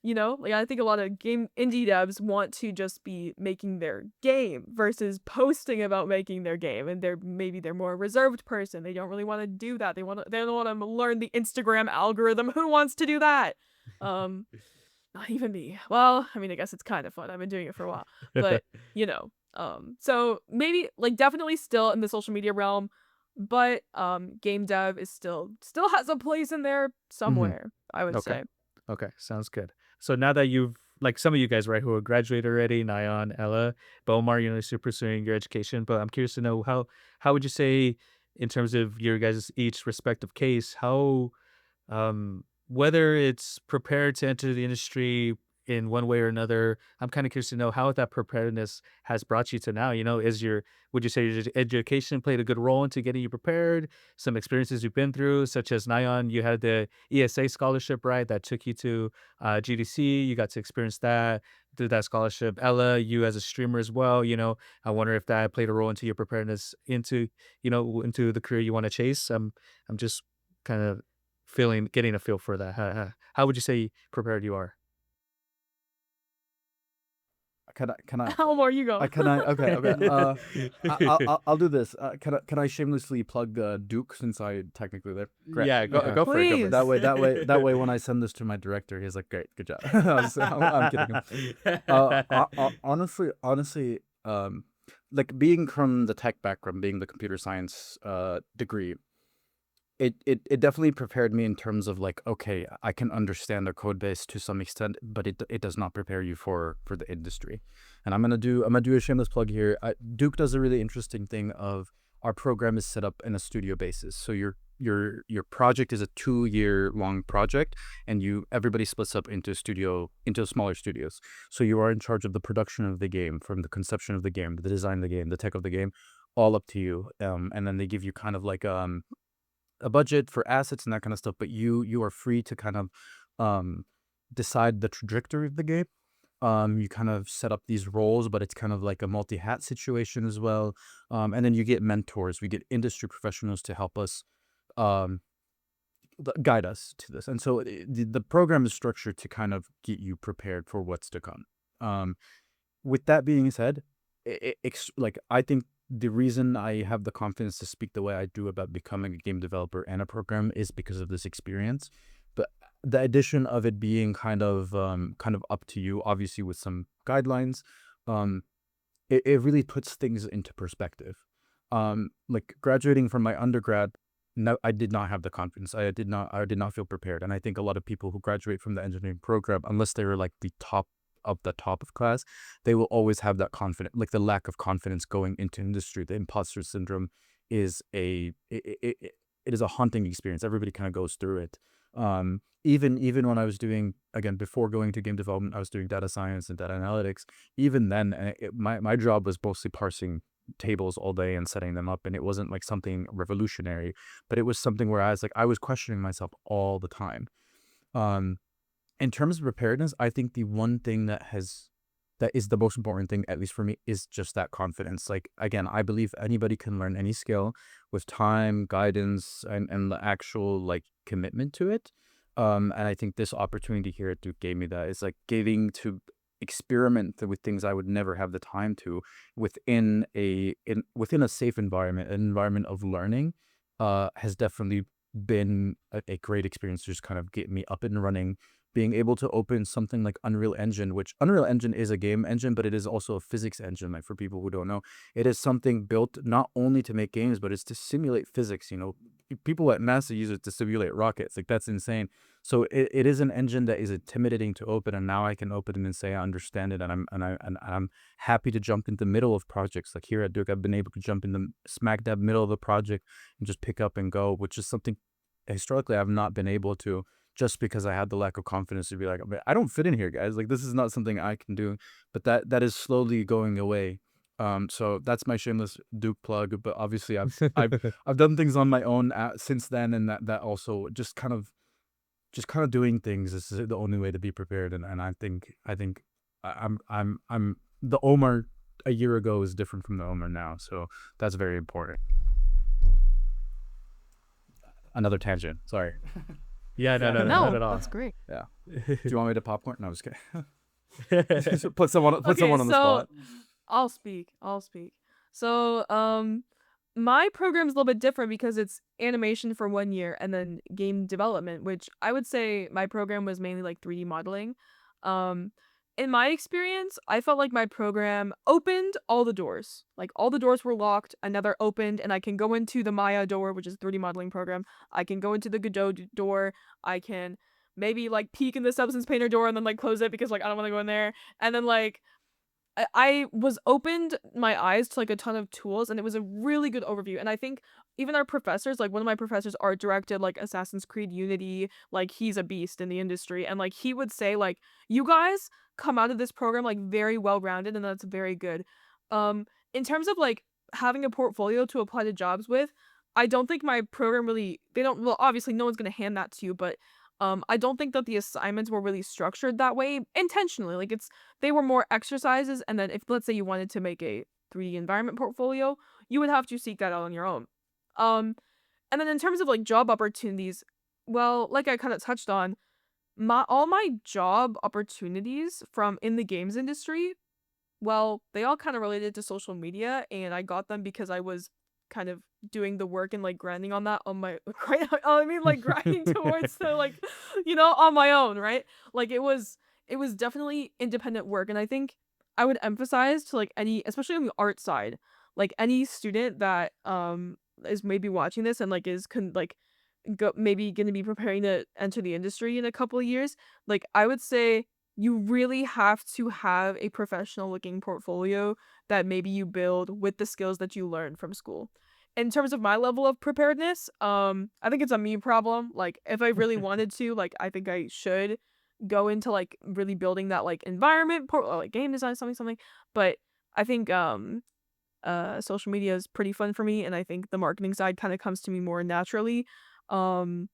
[SPEAKER 3] like I think a lot of game indie devs want to just be making their game versus posting about making their game, and they're more a reserved person. They don't really want to do that. They don't want to learn the Instagram algorithm. Who wants to do that? Um, Not even me. Well, I mean, I guess it's kind of fun. I've been doing it for a while, but so maybe like definitely still in the social media realm, but game dev is still has a place in there
[SPEAKER 2] Hmm.
[SPEAKER 3] somewhere. I would
[SPEAKER 1] Okay.
[SPEAKER 3] say.
[SPEAKER 1] Okay. Sounds good. So now that you've like some of you guys, right, who are graduated already, Nayeon, Ella, but Omar, you're still pursuing your education. But I'm curious to know how would you say in terms of your guys' each respective case, how whether it's prepared to enter the industry in one way or another, I'm kind of curious to know how that preparedness has brought you to now. Would you say your education played a good role into getting you prepared? Some experiences you've been through, such as Nyon, you had the ESA scholarship, right? That took you to GDC. You got to experience that through that scholarship. Ella, you as a streamer as well. I wonder if that played a role into your preparedness into the career you want to chase. I'm just kind of getting a feel for that. How would you say prepared you are?
[SPEAKER 2] Can I
[SPEAKER 3] How more you go?
[SPEAKER 2] can I okay, okay. I'll do this. Can I shamelessly plug Duke since I technically there? Great.
[SPEAKER 1] Yeah, go
[SPEAKER 2] Okay.
[SPEAKER 1] go for it. Go for
[SPEAKER 3] Please.
[SPEAKER 2] That way when I send this to my director, he's like, "Great, good job." I'm kidding him. Honestly, like being from the tech background, being the computer science degree, it definitely prepared me in terms of like, okay, I can understand the code base to some extent, but it does not prepare you for the industry. And I'm gonna do a shameless plug here. Duke does a really interesting thing of our program is set up in a studio basis. So your project is a 2-year long project, and everybody splits up into smaller studios. So you are in charge of the production of the game, from the conception of the game, the design of the game, the tech of the game, all up to you. And then they give you kind of like a budget for assets and that kind of stuff, but you are free to kind of um, decide the trajectory of the game. You kind of set up these roles, but it's kind of like a multi-hat situation as well. And then you get mentors. We get industry professionals to help us um, guide us to this. And so the program is structured to kind of get you prepared for what's to come. With that being said, like I think the reason I have the confidence to speak the way I do about becoming a game developer and a program is because of this experience. But the addition of it being kind of up to you, obviously with some guidelines, um, it really puts things into perspective. Like graduating from my undergrad, no, I did not have the confidence. I did not feel prepared. And I think a lot of people who graduate from the engineering program, unless they were like the top of class, they will always have that confidence, like the lack of confidence going into industry. The imposter syndrome is it is a haunting experience. Everybody kind of goes through it. Even when I was doing, again, before going to game development, I was doing data science and data analytics. Even then, my job was mostly parsing tables all day and setting them up, and it wasn't like something revolutionary, but it was something where I was questioning myself all the time. Um, in terms of preparedness, I think the one thing that is the most important thing, at least for me, is just that confidence. Like, again, I believe anybody can learn any skill with time, guidance, and the actual like commitment to it. And I think this opportunity here at Duke gave me that. It's like getting to experiment with things I would never have the time to within a safe environment, an environment of learning, has definitely been a great experience to just kind of get me up and running. Being able to open something like Unreal Engine, which Unreal Engine is a game engine, but it is also a physics engine. Like, for people who don't know, it is something built not only to make games, but it's to simulate physics. People at NASA use it to simulate rockets. Like, that's insane. So it is an engine that is intimidating to open, and now I can open it and say I understand it, and I'm happy to jump in the middle of projects. Like here at Duke, I've been able to jump in the smack dab middle of the project and just pick up and go, which is something historically I've not been able to, just because I had the lack of confidence to be like, I don't fit in here, guys. Like, this is not something I can do. But that is slowly going away. So that's my shameless Duke plug. But obviously, I've done things on my own since then, and that also just kind of doing things is the only way to be prepared. And I think I'm the Omar a year ago is different from the Omar now. So that's very important. Another tangent. Sorry.
[SPEAKER 1] Yeah, no,
[SPEAKER 3] No,
[SPEAKER 1] not at all.
[SPEAKER 3] that's great.
[SPEAKER 2] Yeah. Do you want me to popcorn? No, I was kidding. Put someone on the
[SPEAKER 3] so
[SPEAKER 2] spot.
[SPEAKER 3] I'll speak. So, my program's a little bit different because it's animation for 1 year and then game development, which I would say my program was mainly like 3D modeling. Um, in my experience, I felt like my program opened all the doors. Like, all the doors were locked, another opened, and I can go into the Maya door, which is a 3D modeling program. I can go into the Godot door. I can maybe like peek in the Substance Painter door and then like close it because like I don't want to go in there. And then like I was opened my eyes to like a ton of tools, and it was a really good overview. And I think even our professors, like one of my professors art directed like Assassin's Creed Unity, like he's a beast in the industry, and like he would say like, you guys come out of this program like very well rounded, and that's very good. In terms of like having a portfolio to apply to jobs with, I don't think my program really, they don't, well, obviously no one's gonna hand that to you, but I don't think that the assignments were really structured that way intentionally. Like, they were more exercises, and then if let's say you wanted to make a 3D environment portfolio, you would have to seek that out on your own. And then in terms of like job opportunities, well, like I kind of touched on, all my job opportunities from in the games industry, well, they all kind of related to social media, and I got them because I was kind of doing the work and like grinding on that on my I mean like grinding towards the like on my own, right? Like it was definitely independent work, and I think I would emphasize to like any, especially on the art side, like any student that is maybe watching this and like is maybe going to be preparing to enter the industry in a couple of years, like I would say you really have to have a professional looking portfolio that maybe you build with the skills that you learn from school. In terms of my level of preparedness, I think it's a me problem. Like, if I really wanted to, like, I think I should go into like really building that like environment or like game design, something. But I think social media is pretty fun for me, and I think the marketing side kind of comes to me more naturally. Um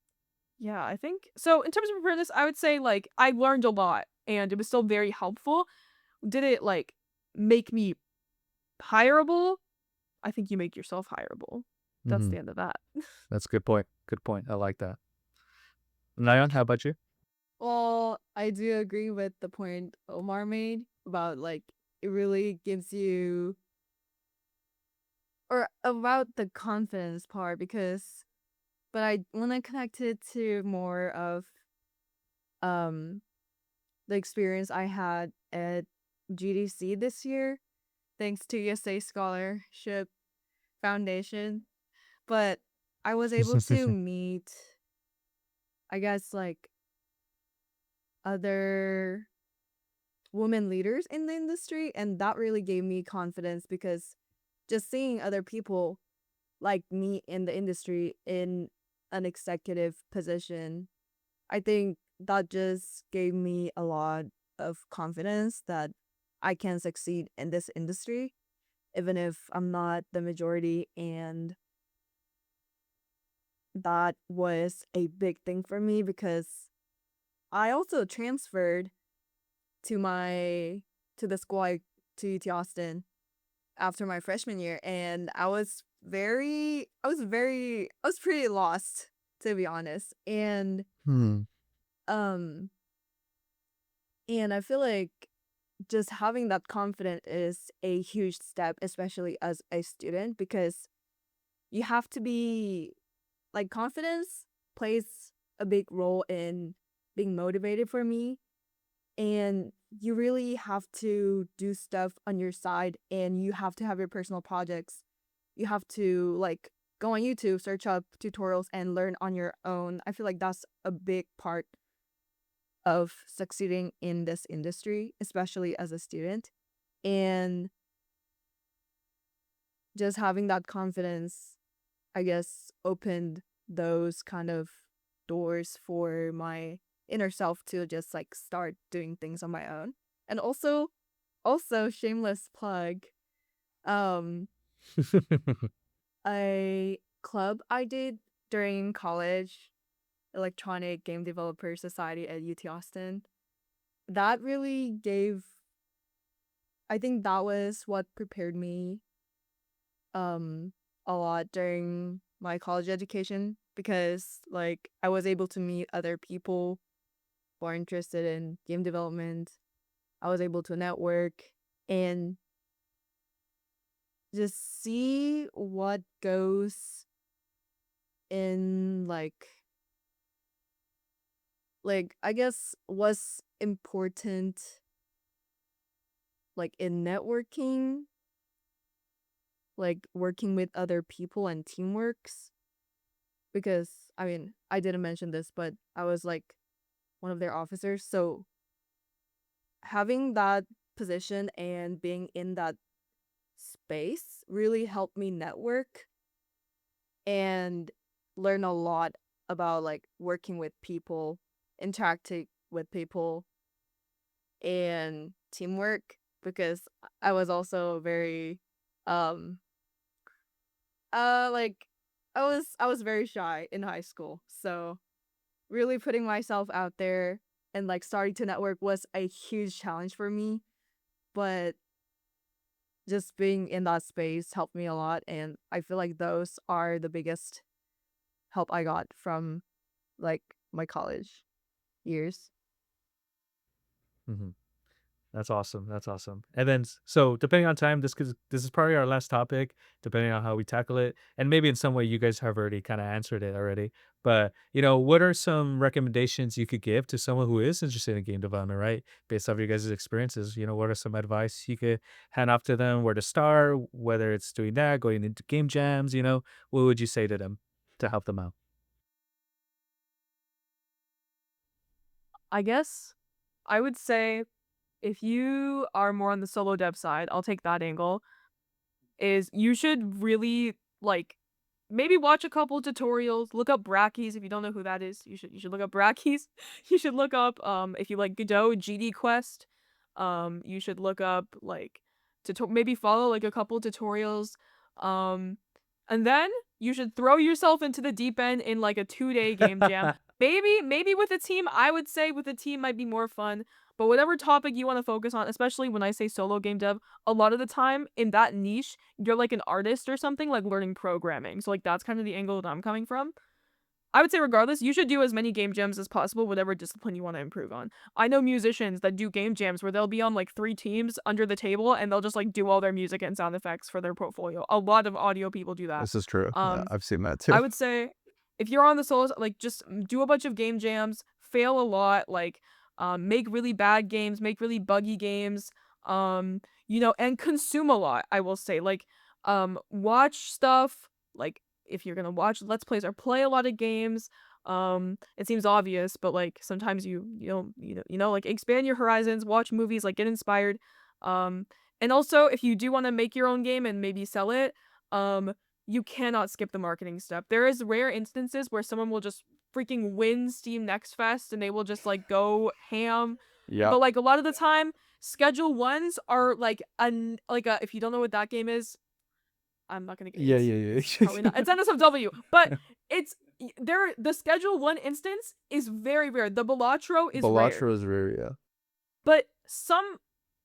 [SPEAKER 3] yeah, I think so. In terms of preparedness, I would say like I learned a lot, and it was still very helpful. Did it like make me hireable? I think you make yourself hireable. That's the end of that.
[SPEAKER 1] That's a good point. Good point. I like that. Nayeon, how about you?
[SPEAKER 4] Well, I do agree with the point Omar made about like it really gives you or about the confidence part, because but I want to connect it to more of um the experience I had at GDC this year, thanks to USA Scholarship Foundation. But I was able to meet, I guess, like other women leaders in the industry, and that really gave me confidence, because just seeing other people like me in the industry in an executive position, I think that just gave me a lot of confidence that I can succeed in this industry, even if I'm not the majority. And that was a big thing for me, because I also transferred to my to the school to UT Austin after my freshman year, and I was pretty lost, to be honest.
[SPEAKER 2] Hmm.
[SPEAKER 4] Um and I feel like just having that confidence is a huge step, especially as a student, because you have to be like, confidence plays a big role in being motivated for me. And you really have to do stuff on your side, and you have to have your personal projects. You have to like go on YouTube, search up tutorials, and learn on your own. I feel like that's a big part of succeeding in this industry, especially as a student. And just having that confidence, I guess, opened those kind of doors for my inner self to just like start doing things on my own. And also shameless plug, um a club I did during college, Electronic Game Developer Society at UT Austin. That really gave, I think that was what prepared me um a lot during my college education, because like I was able to meet other people who are interested in game development. I was able to network and just see what goes in, like I guess what's important, like in networking, like working with other people and teamworks. Because I mean, I didn't mention this, but I was like one of their officers. So having that position and being in that space really helped me network and learn a lot about like working with people, interacting with people, and teamwork, because I was also very um like I was very shy in high school. So really putting myself out there and like starting to network was a huge challenge for me, but just being in that space helped me a lot, and I feel like those are the biggest help I got from like my college years.
[SPEAKER 1] Mhm. That's awesome. That's awesome. And then, so depending on time, this is probably our last topic, depending on how we tackle it, and maybe in some way you guys have already kind of answered it already. But what are some recommendations you could give to someone who is interested in game development, right? Based off your guys' experiences, what are some advice you could hand off to them? Where to start? Whether it's doing that, going into game jams, what would you say to them to help them out?
[SPEAKER 3] I guess I would say if you are more on the solo dev side, I'll take that angle, is you should really like maybe watch a couple tutorials, look up Brackeys if you don't know who that is. You should look up Brackeys. You should look up if you like Godot, GD Quest. You should look up like maybe follow like a couple tutorials. Um and then you should throw yourself into the deep end in like a 2-day game jam. Maybe with a team, I would say with a team might be more fun. But whatever topic you want to focus on, especially when I say solo game dev, a lot of the time in that niche, you're like an artist or something, like learning programming. So like that's kind of the angle that I'm coming from. I would say regardless, you should do as many game jams as possible, whatever discipline you want to improve on. I know musicians that do game jams where they'll be on like 3 teams under the table and they'll just like do all their music and sound effects for their portfolio. A lot of audio people do that.
[SPEAKER 2] This is true. Yeah,
[SPEAKER 3] Um,
[SPEAKER 2] I've seen that too.
[SPEAKER 3] I would say if you're on the solos, like just do a bunch of game jams, fail a lot, like make really bad games, make really buggy games, and consume a lot. I will say, like, watch stuff. Like, if you're gonna watch Let's Plays or play a lot of games, it seems obvious, but like sometimes like expand your horizons, watch movies, like get inspired. And also if you do want to make your own game and maybe sell it, you cannot skip the marketing step. There is rare instances where someone will just freaking win Steam Next Fest and they will just like go ham.
[SPEAKER 2] Yeah.
[SPEAKER 3] But like a lot of the time, Schedule 1s are like if you don't know what that game is, I'm not gonna get
[SPEAKER 2] Yeah,
[SPEAKER 3] it's,
[SPEAKER 2] yeah, yeah.
[SPEAKER 3] it's probably not. It's NSFW, but it's there. The Schedule 1 instance is very rare. The Balatro is rare.
[SPEAKER 2] Balatro is rare, yeah.
[SPEAKER 3] But some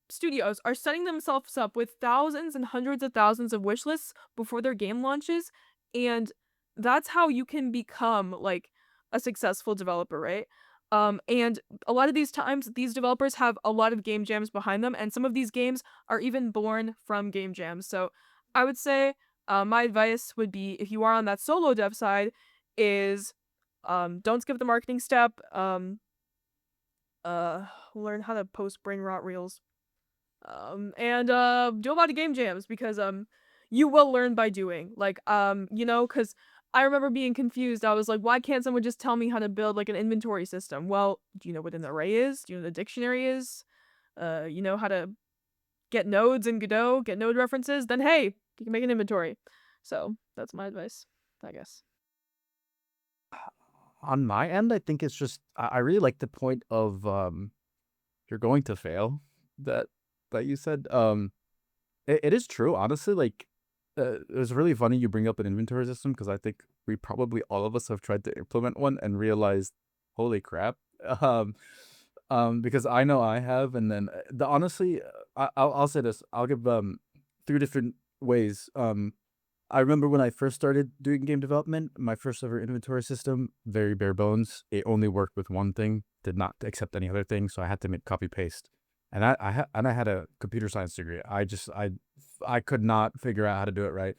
[SPEAKER 3] studios are setting themselves up with thousands and hundreds of thousands of wish lists before their game launches, and that's how you can become like a successful developer, right? And a lot of these times, these developers have a lot of game jams behind them, and some of these games are even born from game jams. So I would say my advice would be, if you are on that solo dev side, is don't skip the marketing step. Learn how to post brain rot reels. And do a lot of game jams, because you will learn by doing. Like because I remember being confused. I was like, why can't someone just tell me how to build like an inventory system? Well, do you know what an array is? Do you know what a dictionary is? You know how to get nodes in Godot, get node references? Then hey, you can make an inventory. So that's my advice, I guess.
[SPEAKER 2] On my end, I think it's just I really like the point of you're going to fail that you said. It is true, honestly. Like it was really funny you bring up an inventory system, because I think we probably all of us have tried to implement one and realized, holy crap. Because I know I have, and then honestly, I'll say this. I'll give 3 different ways. I remember when I first started doing game development, my first ever inventory system, very bare bones. It only worked with one thing, did not accept any other thing, so I had to make copy paste. And I had a computer science degree. I could not figure out how to do it right.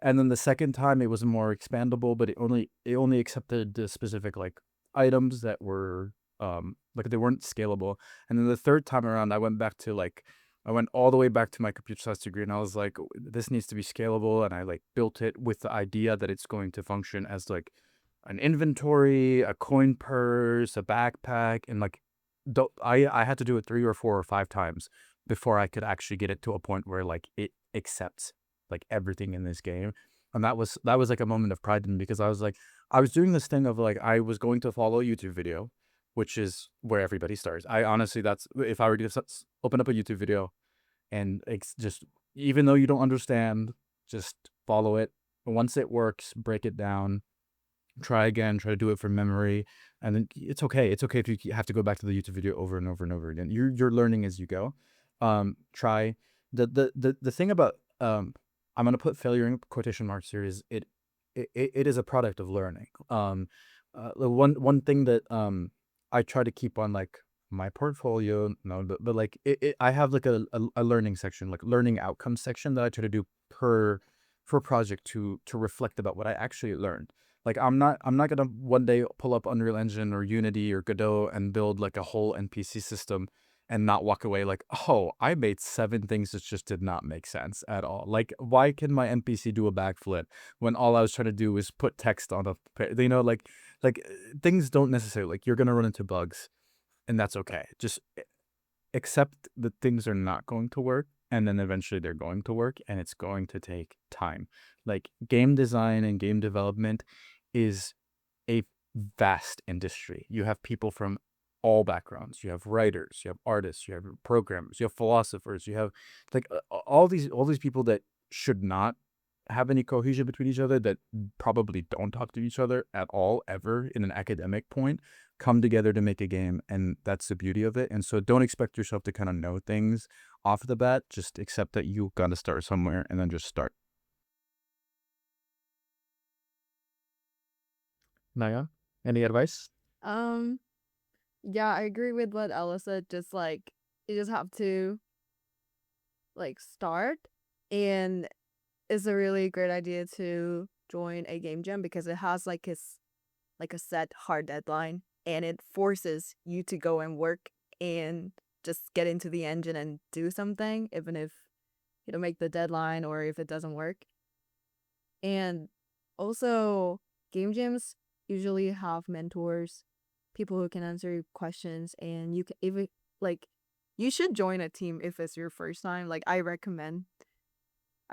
[SPEAKER 2] And then the second time it was more expandable, but it only accepted the specific like items that were like they weren't scalable. And then the third time around, I went all the way back to my computer science degree, and I was like, this needs to be scalable. And I like built it with the idea that it's going to function as like an inventory, a coin purse, a backpack, and like I had to do it 3 or 4 or 5 times before I could actually get it to a point where like it accepts like everything in this game. And that was like a moment of pride in me, because I was doing this thing of like, I was going to follow a YouTube video, which is where everybody starts. I honestly, that's if I were to open up a YouTube video, and it's just, even though you don't understand, just follow it. Once it works, break it down, try again, try to do it from memory, and then it's okay. It's okay if you have to go back to the YouTube video over and over and over again. You're learning as you go. Try the thing about I'm gonna put failure in quotation marks here, is it is a product of learning. The one thing that I try to keep on like my portfolio, no, but like I have like a learning section, like learning outcome section, that I try to do per project to reflect about what I actually learned. Like I'm not gonna one day pull up Unreal Engine or Unity or Godot and build like a whole NPC system and not walk away like, oh, I made 7 things that just did not make sense at all. Like, why can my NPC do a backflip when all I was trying to do was put text on like things don't necessarily, like, you're gonna run into bugs, and that's okay. Just accept that things are not going to work, and then eventually they're going to work, and it's going to take time. Like, game design and game development is a vast industry. You have people from all backgrounds. You have writers, you have artists, you have programmers, you have philosophers, you have like all these people that should not have any cohesion between each other, that probably don't talk to each other at all ever in an academic point, come together to make a game, and that's the beauty of it. And so don't expect yourself to kind of know things off the bat. Just accept that you got to start somewhere, and then just start.
[SPEAKER 1] Naya, any advice?
[SPEAKER 4] Yeah, I agree with what Ella said. Just like you just have to like start, and it's a really great idea to join a game jam because it has like like a set hard deadline, and it forces you to go and work and just get into the engine and do something, even if you don't make the deadline or if it doesn't work. And also, game jams usually have mentors, people who can answer your questions, and you can even like you should join a team if it's your first time. Like I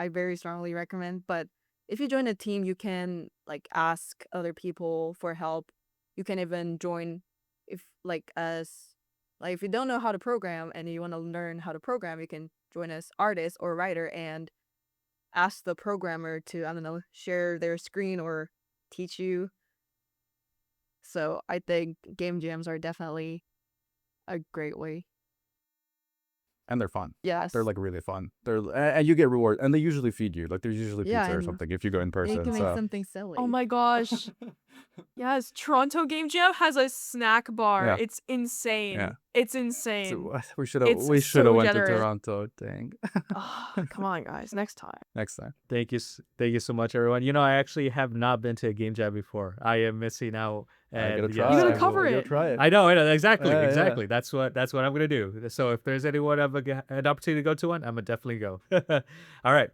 [SPEAKER 4] very strongly recommend. But if you join a team, you can like ask other people for help. You can even join if like as like if you don't know how to program and you want to learn how to program, you can join as artist or writer and ask the programmer to, I don't know, share their screen or teach you. So I think game jams are definitely a great way.
[SPEAKER 2] And they're fun.
[SPEAKER 4] Yes.
[SPEAKER 2] They're like really fun. And you get reward, and they usually feed you. Like there's usually
[SPEAKER 4] Yeah,
[SPEAKER 2] pizza or
[SPEAKER 4] and
[SPEAKER 2] something if you go in
[SPEAKER 4] you
[SPEAKER 2] person.
[SPEAKER 4] can make
[SPEAKER 2] So
[SPEAKER 4] something silly.
[SPEAKER 3] Oh my gosh. Yes, Toronto Game Jam has a snack bar.
[SPEAKER 2] Yeah.
[SPEAKER 3] It's insane.
[SPEAKER 2] Yeah.
[SPEAKER 3] It's insane.
[SPEAKER 2] So we should have
[SPEAKER 3] It's
[SPEAKER 2] went
[SPEAKER 3] so
[SPEAKER 2] to
[SPEAKER 3] generous.
[SPEAKER 2] Toronto. Dang.
[SPEAKER 3] Oh, come on, guys. Next time.
[SPEAKER 2] Next time.
[SPEAKER 1] Thank you so much, everyone. I actually have not been to a game jam before. I am missing out.
[SPEAKER 2] I gotta
[SPEAKER 1] And
[SPEAKER 2] try.
[SPEAKER 3] You gotta
[SPEAKER 2] I will-
[SPEAKER 3] cover
[SPEAKER 2] I gotta
[SPEAKER 3] it.
[SPEAKER 2] try it.
[SPEAKER 1] I know, exactly,
[SPEAKER 2] Yeah, yeah.
[SPEAKER 1] exactly. That's what I'm gonna do. So if there's anyone have an opportunity to go to one, I'm gonna definitely go. All right.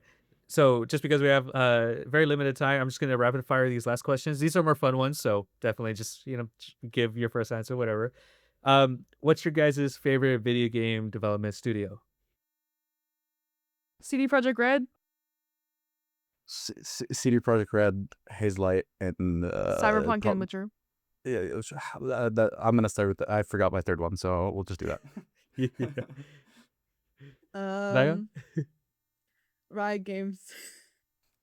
[SPEAKER 1] So just because we have very limited time, I'm just gonna rapid fire these last questions. These are more fun ones, so definitely just give your first answer, whatever. What's your guys' favorite video game development studio?
[SPEAKER 3] CD Projekt Red,
[SPEAKER 2] CD Projekt Red, Hazelight, and
[SPEAKER 3] Cyberpunk, and Witcher.
[SPEAKER 2] Yeah, I'm gonna start with. I forgot my third one, so we'll just do that.
[SPEAKER 1] Naya?
[SPEAKER 4] Riot Games.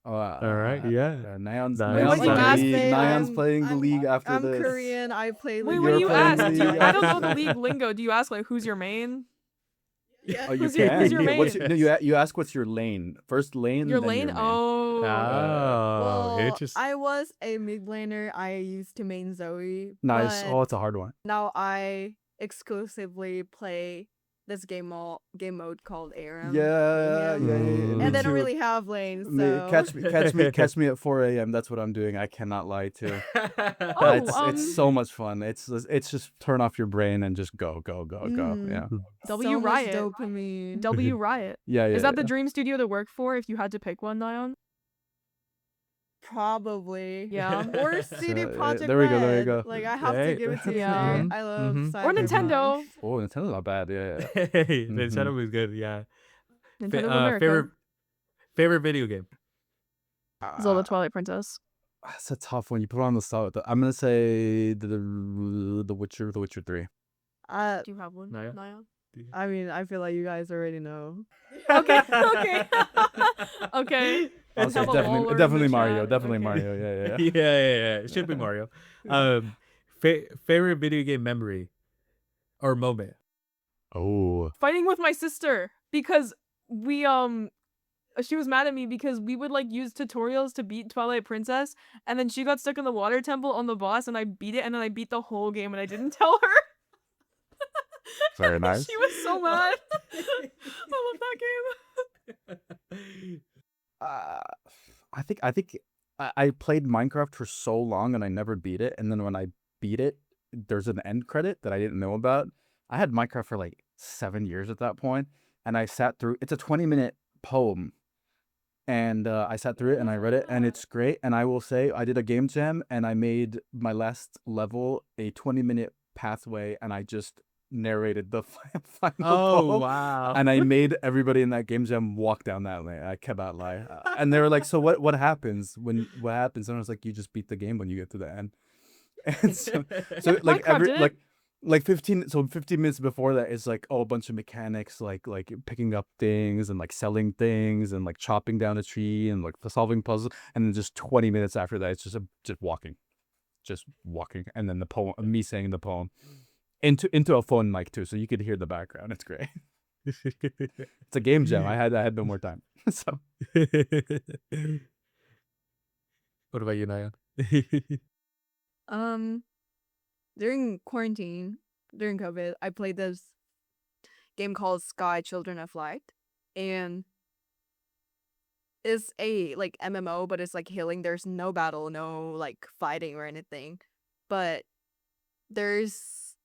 [SPEAKER 2] All
[SPEAKER 1] right, yeah.
[SPEAKER 2] Nayeon's
[SPEAKER 1] Wait,
[SPEAKER 3] what you asked
[SPEAKER 2] league.
[SPEAKER 3] me?
[SPEAKER 2] Nayeon's playing the
[SPEAKER 4] I'm-
[SPEAKER 2] league after
[SPEAKER 4] I'm
[SPEAKER 2] this.
[SPEAKER 4] Korean. I play
[SPEAKER 3] Wait,
[SPEAKER 4] League.
[SPEAKER 3] what do
[SPEAKER 2] You're
[SPEAKER 3] you
[SPEAKER 2] playing
[SPEAKER 3] ask?
[SPEAKER 2] League.
[SPEAKER 3] I don't know the league lingo. Do you ask like who's your main?
[SPEAKER 4] Yeah.
[SPEAKER 2] Oh, you
[SPEAKER 3] Who's your-
[SPEAKER 2] can.
[SPEAKER 3] who's your main?
[SPEAKER 2] No, you ask what's your lane. First lane.
[SPEAKER 3] Your
[SPEAKER 2] then
[SPEAKER 3] lane?
[SPEAKER 2] Your main.
[SPEAKER 3] Oh.
[SPEAKER 1] Oh,
[SPEAKER 4] Well,
[SPEAKER 1] interesting.
[SPEAKER 4] I was a mid laner. I used to main Zoe.
[SPEAKER 2] Nice.
[SPEAKER 4] But
[SPEAKER 2] Oh, it's a hard one.
[SPEAKER 4] now I exclusively play this game mode called ARAM.
[SPEAKER 2] Yeah.
[SPEAKER 1] Me
[SPEAKER 4] And they don't
[SPEAKER 1] too.
[SPEAKER 4] really have lanes, so
[SPEAKER 2] Catch me at 4 a.m. That's what I'm doing. I cannot lie to.
[SPEAKER 3] Oh,
[SPEAKER 2] It's so much fun. It's just turn off your brain and just go. Yeah.
[SPEAKER 3] W
[SPEAKER 4] so much
[SPEAKER 3] Riot.
[SPEAKER 4] dopamine.
[SPEAKER 3] W Riot.
[SPEAKER 2] Yeah.
[SPEAKER 3] Is that the
[SPEAKER 2] yeah.
[SPEAKER 3] dream studio to work for if you had to pick one, Nayeon?
[SPEAKER 4] Probably.
[SPEAKER 3] Yeah.
[SPEAKER 4] Or CD
[SPEAKER 2] So,
[SPEAKER 4] Projekt
[SPEAKER 2] there we go,
[SPEAKER 4] Red.
[SPEAKER 2] there you go.
[SPEAKER 4] Like I have
[SPEAKER 1] Hey.
[SPEAKER 4] to give it to you.
[SPEAKER 3] Yeah.
[SPEAKER 4] I love
[SPEAKER 1] Mhm.
[SPEAKER 3] Or
[SPEAKER 4] Cyberpunk.
[SPEAKER 3] Nintendo.
[SPEAKER 2] Oh, Nintendo's not bad. Yeah.
[SPEAKER 1] Hey, Nintendo was good. Yeah.
[SPEAKER 3] Nintendo of America.
[SPEAKER 1] Favorite video game.
[SPEAKER 3] Zelda Twilight Princess.
[SPEAKER 2] That's a tough one. You put on the spot. I'm gonna say the Witcher 3.
[SPEAKER 3] Do you have one,
[SPEAKER 1] Naya?
[SPEAKER 3] Nayeon?
[SPEAKER 4] I mean, I feel like you guys already know.
[SPEAKER 3] Okay. Okay.
[SPEAKER 2] I'll
[SPEAKER 3] Let's
[SPEAKER 2] say
[SPEAKER 3] have a lol in the
[SPEAKER 2] definitely Mario.
[SPEAKER 3] chat.
[SPEAKER 2] Definitely
[SPEAKER 3] Okay.
[SPEAKER 2] Mario. Yeah.
[SPEAKER 1] Yeah. It should be Mario. Favorite video game memory or moment.
[SPEAKER 2] Oh.
[SPEAKER 3] Fighting with my sister because we she was mad at me because we would like use tutorials to beat Twilight Princess, and then she got stuck in the water temple on the boss, and I beat it, and then I beat the whole game, and I didn't tell her.
[SPEAKER 2] Very nice.
[SPEAKER 3] She was so mad. I love that game.
[SPEAKER 2] I think I played Minecraft for so long and I never beat it. And then when I beat it, there's an end credit that I didn't know about. I had Minecraft for like 7 years at that point, and I sat through. It's a 20-minute poem, and I sat through it and I read it, and it's great. And I will say I did a game jam and I made my last level a 20-minute pathway, and I just narrated the final poem.
[SPEAKER 1] Wow.
[SPEAKER 2] And I made everybody in that game jam walk down that lane. I cannot lie. And they were like, "So what happens what happens?" And I was like, "You just beat the game when you get to the end." And so like
[SPEAKER 3] Minecraft did it.
[SPEAKER 2] 15 minutes before that is like a bunch of mechanics, like picking up things and like selling things and like chopping down a tree and like solving puzzles. And then just 20 minutes after that, it's just walking, and then the poem, me saying the poem into a phone mic too, so you could hear the background. It's great. It's a game jam. I had no more time. So
[SPEAKER 1] What about you, Nayeon?
[SPEAKER 4] Um, during quarantine, during COVID, I played this game called Sky Children of Light, and it's a like MMO, but it's like healing. There's no battle, no like fighting or anything, but there's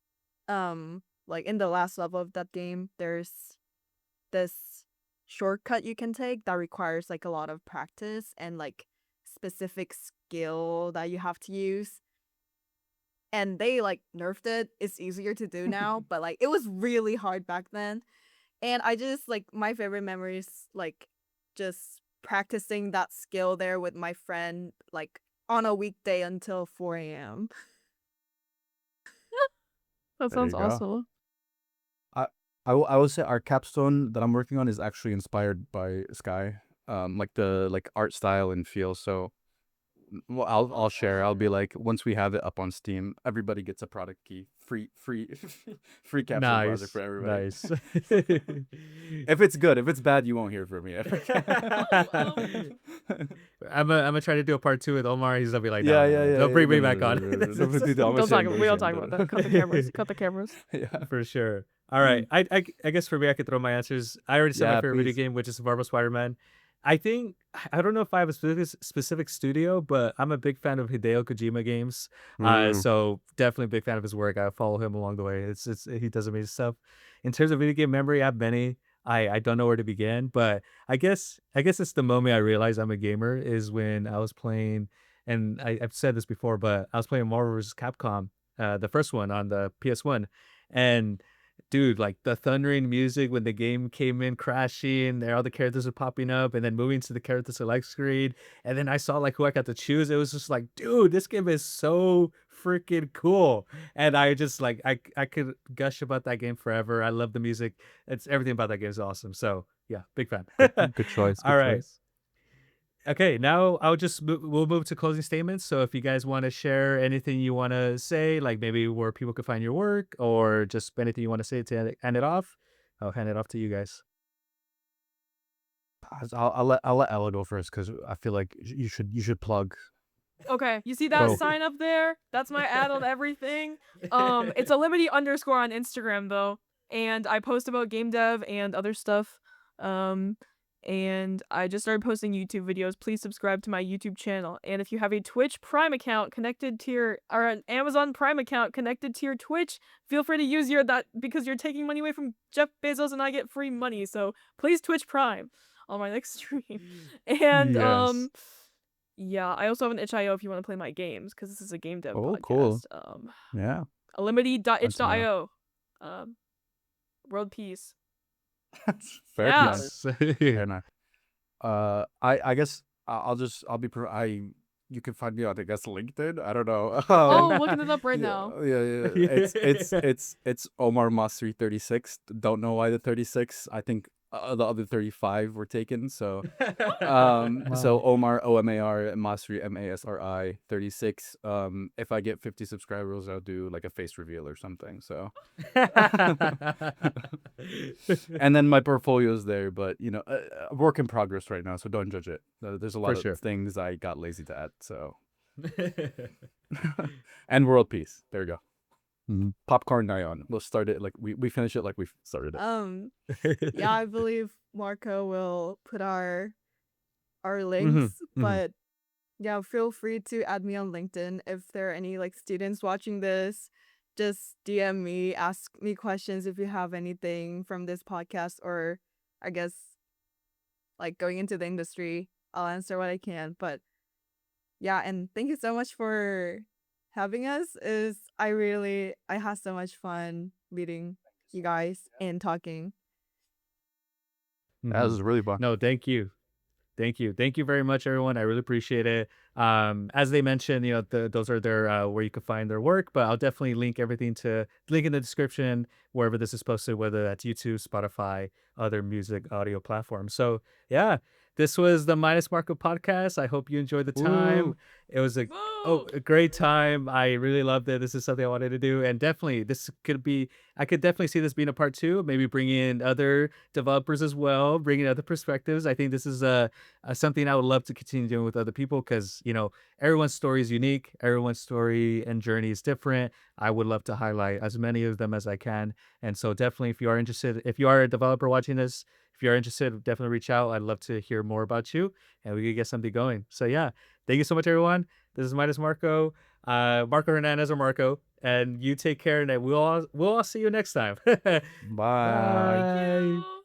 [SPEAKER 4] like in the last level of that game, there's this shortcut you can take that requires like a lot of practice and like specific skill that you have to use. And they like nerfed it. It's easier to do now, but like it was really hard back then. And I just like my favorite memories like just practicing that skill there with my friend like on a weekday until 4 a.m.
[SPEAKER 3] That
[SPEAKER 2] There you
[SPEAKER 3] sounds
[SPEAKER 2] go.
[SPEAKER 3] awesome.
[SPEAKER 2] I will say our capstone that I'm working on is actually inspired by Sky, like the art style and feel. So, well, I'll share. I'll be like, once we have it up on Steam, everybody gets a product key, free free capstone project for everybody.
[SPEAKER 1] Nice.
[SPEAKER 2] If it's good, if it's bad, you won't hear from me.
[SPEAKER 1] I'm gonna try to do a part 2 with Omar. He's gonna be like,
[SPEAKER 2] Yeah,
[SPEAKER 1] no,
[SPEAKER 2] yeah, yeah.
[SPEAKER 1] Don't bring me
[SPEAKER 2] No,
[SPEAKER 1] back
[SPEAKER 2] no,
[SPEAKER 1] on.
[SPEAKER 2] no, no, no, no, dude, I'm
[SPEAKER 3] Don't talk.
[SPEAKER 2] ashamed, I'm
[SPEAKER 3] We don't
[SPEAKER 2] ashamed,
[SPEAKER 3] talk about that. Cut the cameras. Cut the cameras.
[SPEAKER 2] Yeah.
[SPEAKER 1] For sure. All right. I guess for me, I could throw my answers. I already said my
[SPEAKER 2] Yeah,
[SPEAKER 1] favorite video
[SPEAKER 2] please.
[SPEAKER 1] game, which is Marvel Spider-Man. I think I don't know if I have a specific studio, but I'm a big fan of Hideo Kojima games. So definitely a big fan of his work. I follow him along the way. It's he does amazing stuff. In terms of video game memory, I have many. I don't know where to begin, but I guess it's the moment I realized I'm a gamer is when I was playing, and I've said this before, but I was playing Marvel vs. Capcom, the first one on the PS1, and dude, like the thundering music when the game came in crashing, there all the characters are popping up, and then moving to the character select screen, and then I saw like who I got to choose. It was just like, dude, this game is so freaking cool, and I just like I could gush about that game forever. I love the music. It's everything about that game is awesome. So yeah, big fan.
[SPEAKER 2] Good choice.
[SPEAKER 1] All
[SPEAKER 2] Good
[SPEAKER 1] right.
[SPEAKER 2] choice.
[SPEAKER 1] Okay, now we'll move to closing statements. So if you guys want to share anything you want to say, like maybe where people could find your work, or just anything you want to say to end it off, I'll hand it off to you guys.
[SPEAKER 2] I'll let Ella go first because I feel like you should plug.
[SPEAKER 3] Okay, you see that
[SPEAKER 2] Go.
[SPEAKER 3] sign up there? That's my ad on everything. It's Ellimity _ on Instagram though, and I post about game dev and other stuff. And I just started posting YouTube videos. Please subscribe to my YouTube channel. And if you have a Twitch Prime account connected to your, or an Amazon Prime account connected to your Twitch, feel free to use that because you're taking money away from Jeff Bezos and I get free money. So please Twitch Prime on my next stream. And
[SPEAKER 1] Yes.
[SPEAKER 3] yeah, I also have an itch.io if you want to play my games because this is a game dev
[SPEAKER 2] Oh,
[SPEAKER 3] podcast.
[SPEAKER 2] cool. Yeah.
[SPEAKER 3] Ellimity.itch.io. World peace.
[SPEAKER 2] Fair
[SPEAKER 3] Yeah.
[SPEAKER 2] enough. Fair enough. I guess you can find me on, I guess, LinkedIn. I don't know.
[SPEAKER 3] Oh, looking it up right
[SPEAKER 2] Yeah,
[SPEAKER 3] now.
[SPEAKER 2] yeah. It's Omar Masri 36. Don't know why the 36. I think the other 35 were taken. So so Omar OMAR Masri MASRI 36. If I get 50 subscribers, I'll do like a face reveal or something. So and then my portfolio is there, but a work in progress right now, so don't judge it. There's a lot
[SPEAKER 1] For sure.
[SPEAKER 2] of things I got lazy to add. So and world peace. There you go. Popcorn Nayeon. We'll start it like we finish it like we started it.
[SPEAKER 4] Yeah, I believe Marco will put our links, but yeah, feel free to add me on LinkedIn if there are any like students watching this. Just DM me, ask me questions if you have anything from this podcast, or I guess like going into the industry. I'll answer what I can. But yeah, and thank you so much for having us. I had so much fun meeting you guys and talking.
[SPEAKER 2] That was really fun.
[SPEAKER 1] No, thank you. Thank you very much, everyone. I really appreciate it. As they mentioned, those are their where you can find their work, but I'll definitely link everything to link in the description wherever this is posted, whether that's YouTube, Spotify, other music audio platforms. So yeah, this was the Minus Marco podcast. I hope you enjoyed the time.
[SPEAKER 2] Woo.
[SPEAKER 1] It was
[SPEAKER 3] Woo!
[SPEAKER 1] a great time. I really loved it. This is something I wanted to do, and definitely I could definitely see this being a part two. Maybe bring in other developers as well, bring in other perspectives. I think this is something I would love to continue doing with other people because everyone's story is unique, everyone's story and journey is different. I would love to highlight as many of them as I can, and so definitely, if you are interested, if you are a developer watching this, if you're interested, definitely reach out. I'd love to hear more about you, and we could get something going. So yeah, thank you so much, everyone. This is Midas Marco, Marco Hernandez or Marco, and you take care, and we'll all see you next time.
[SPEAKER 2] Bye.
[SPEAKER 3] Thank you.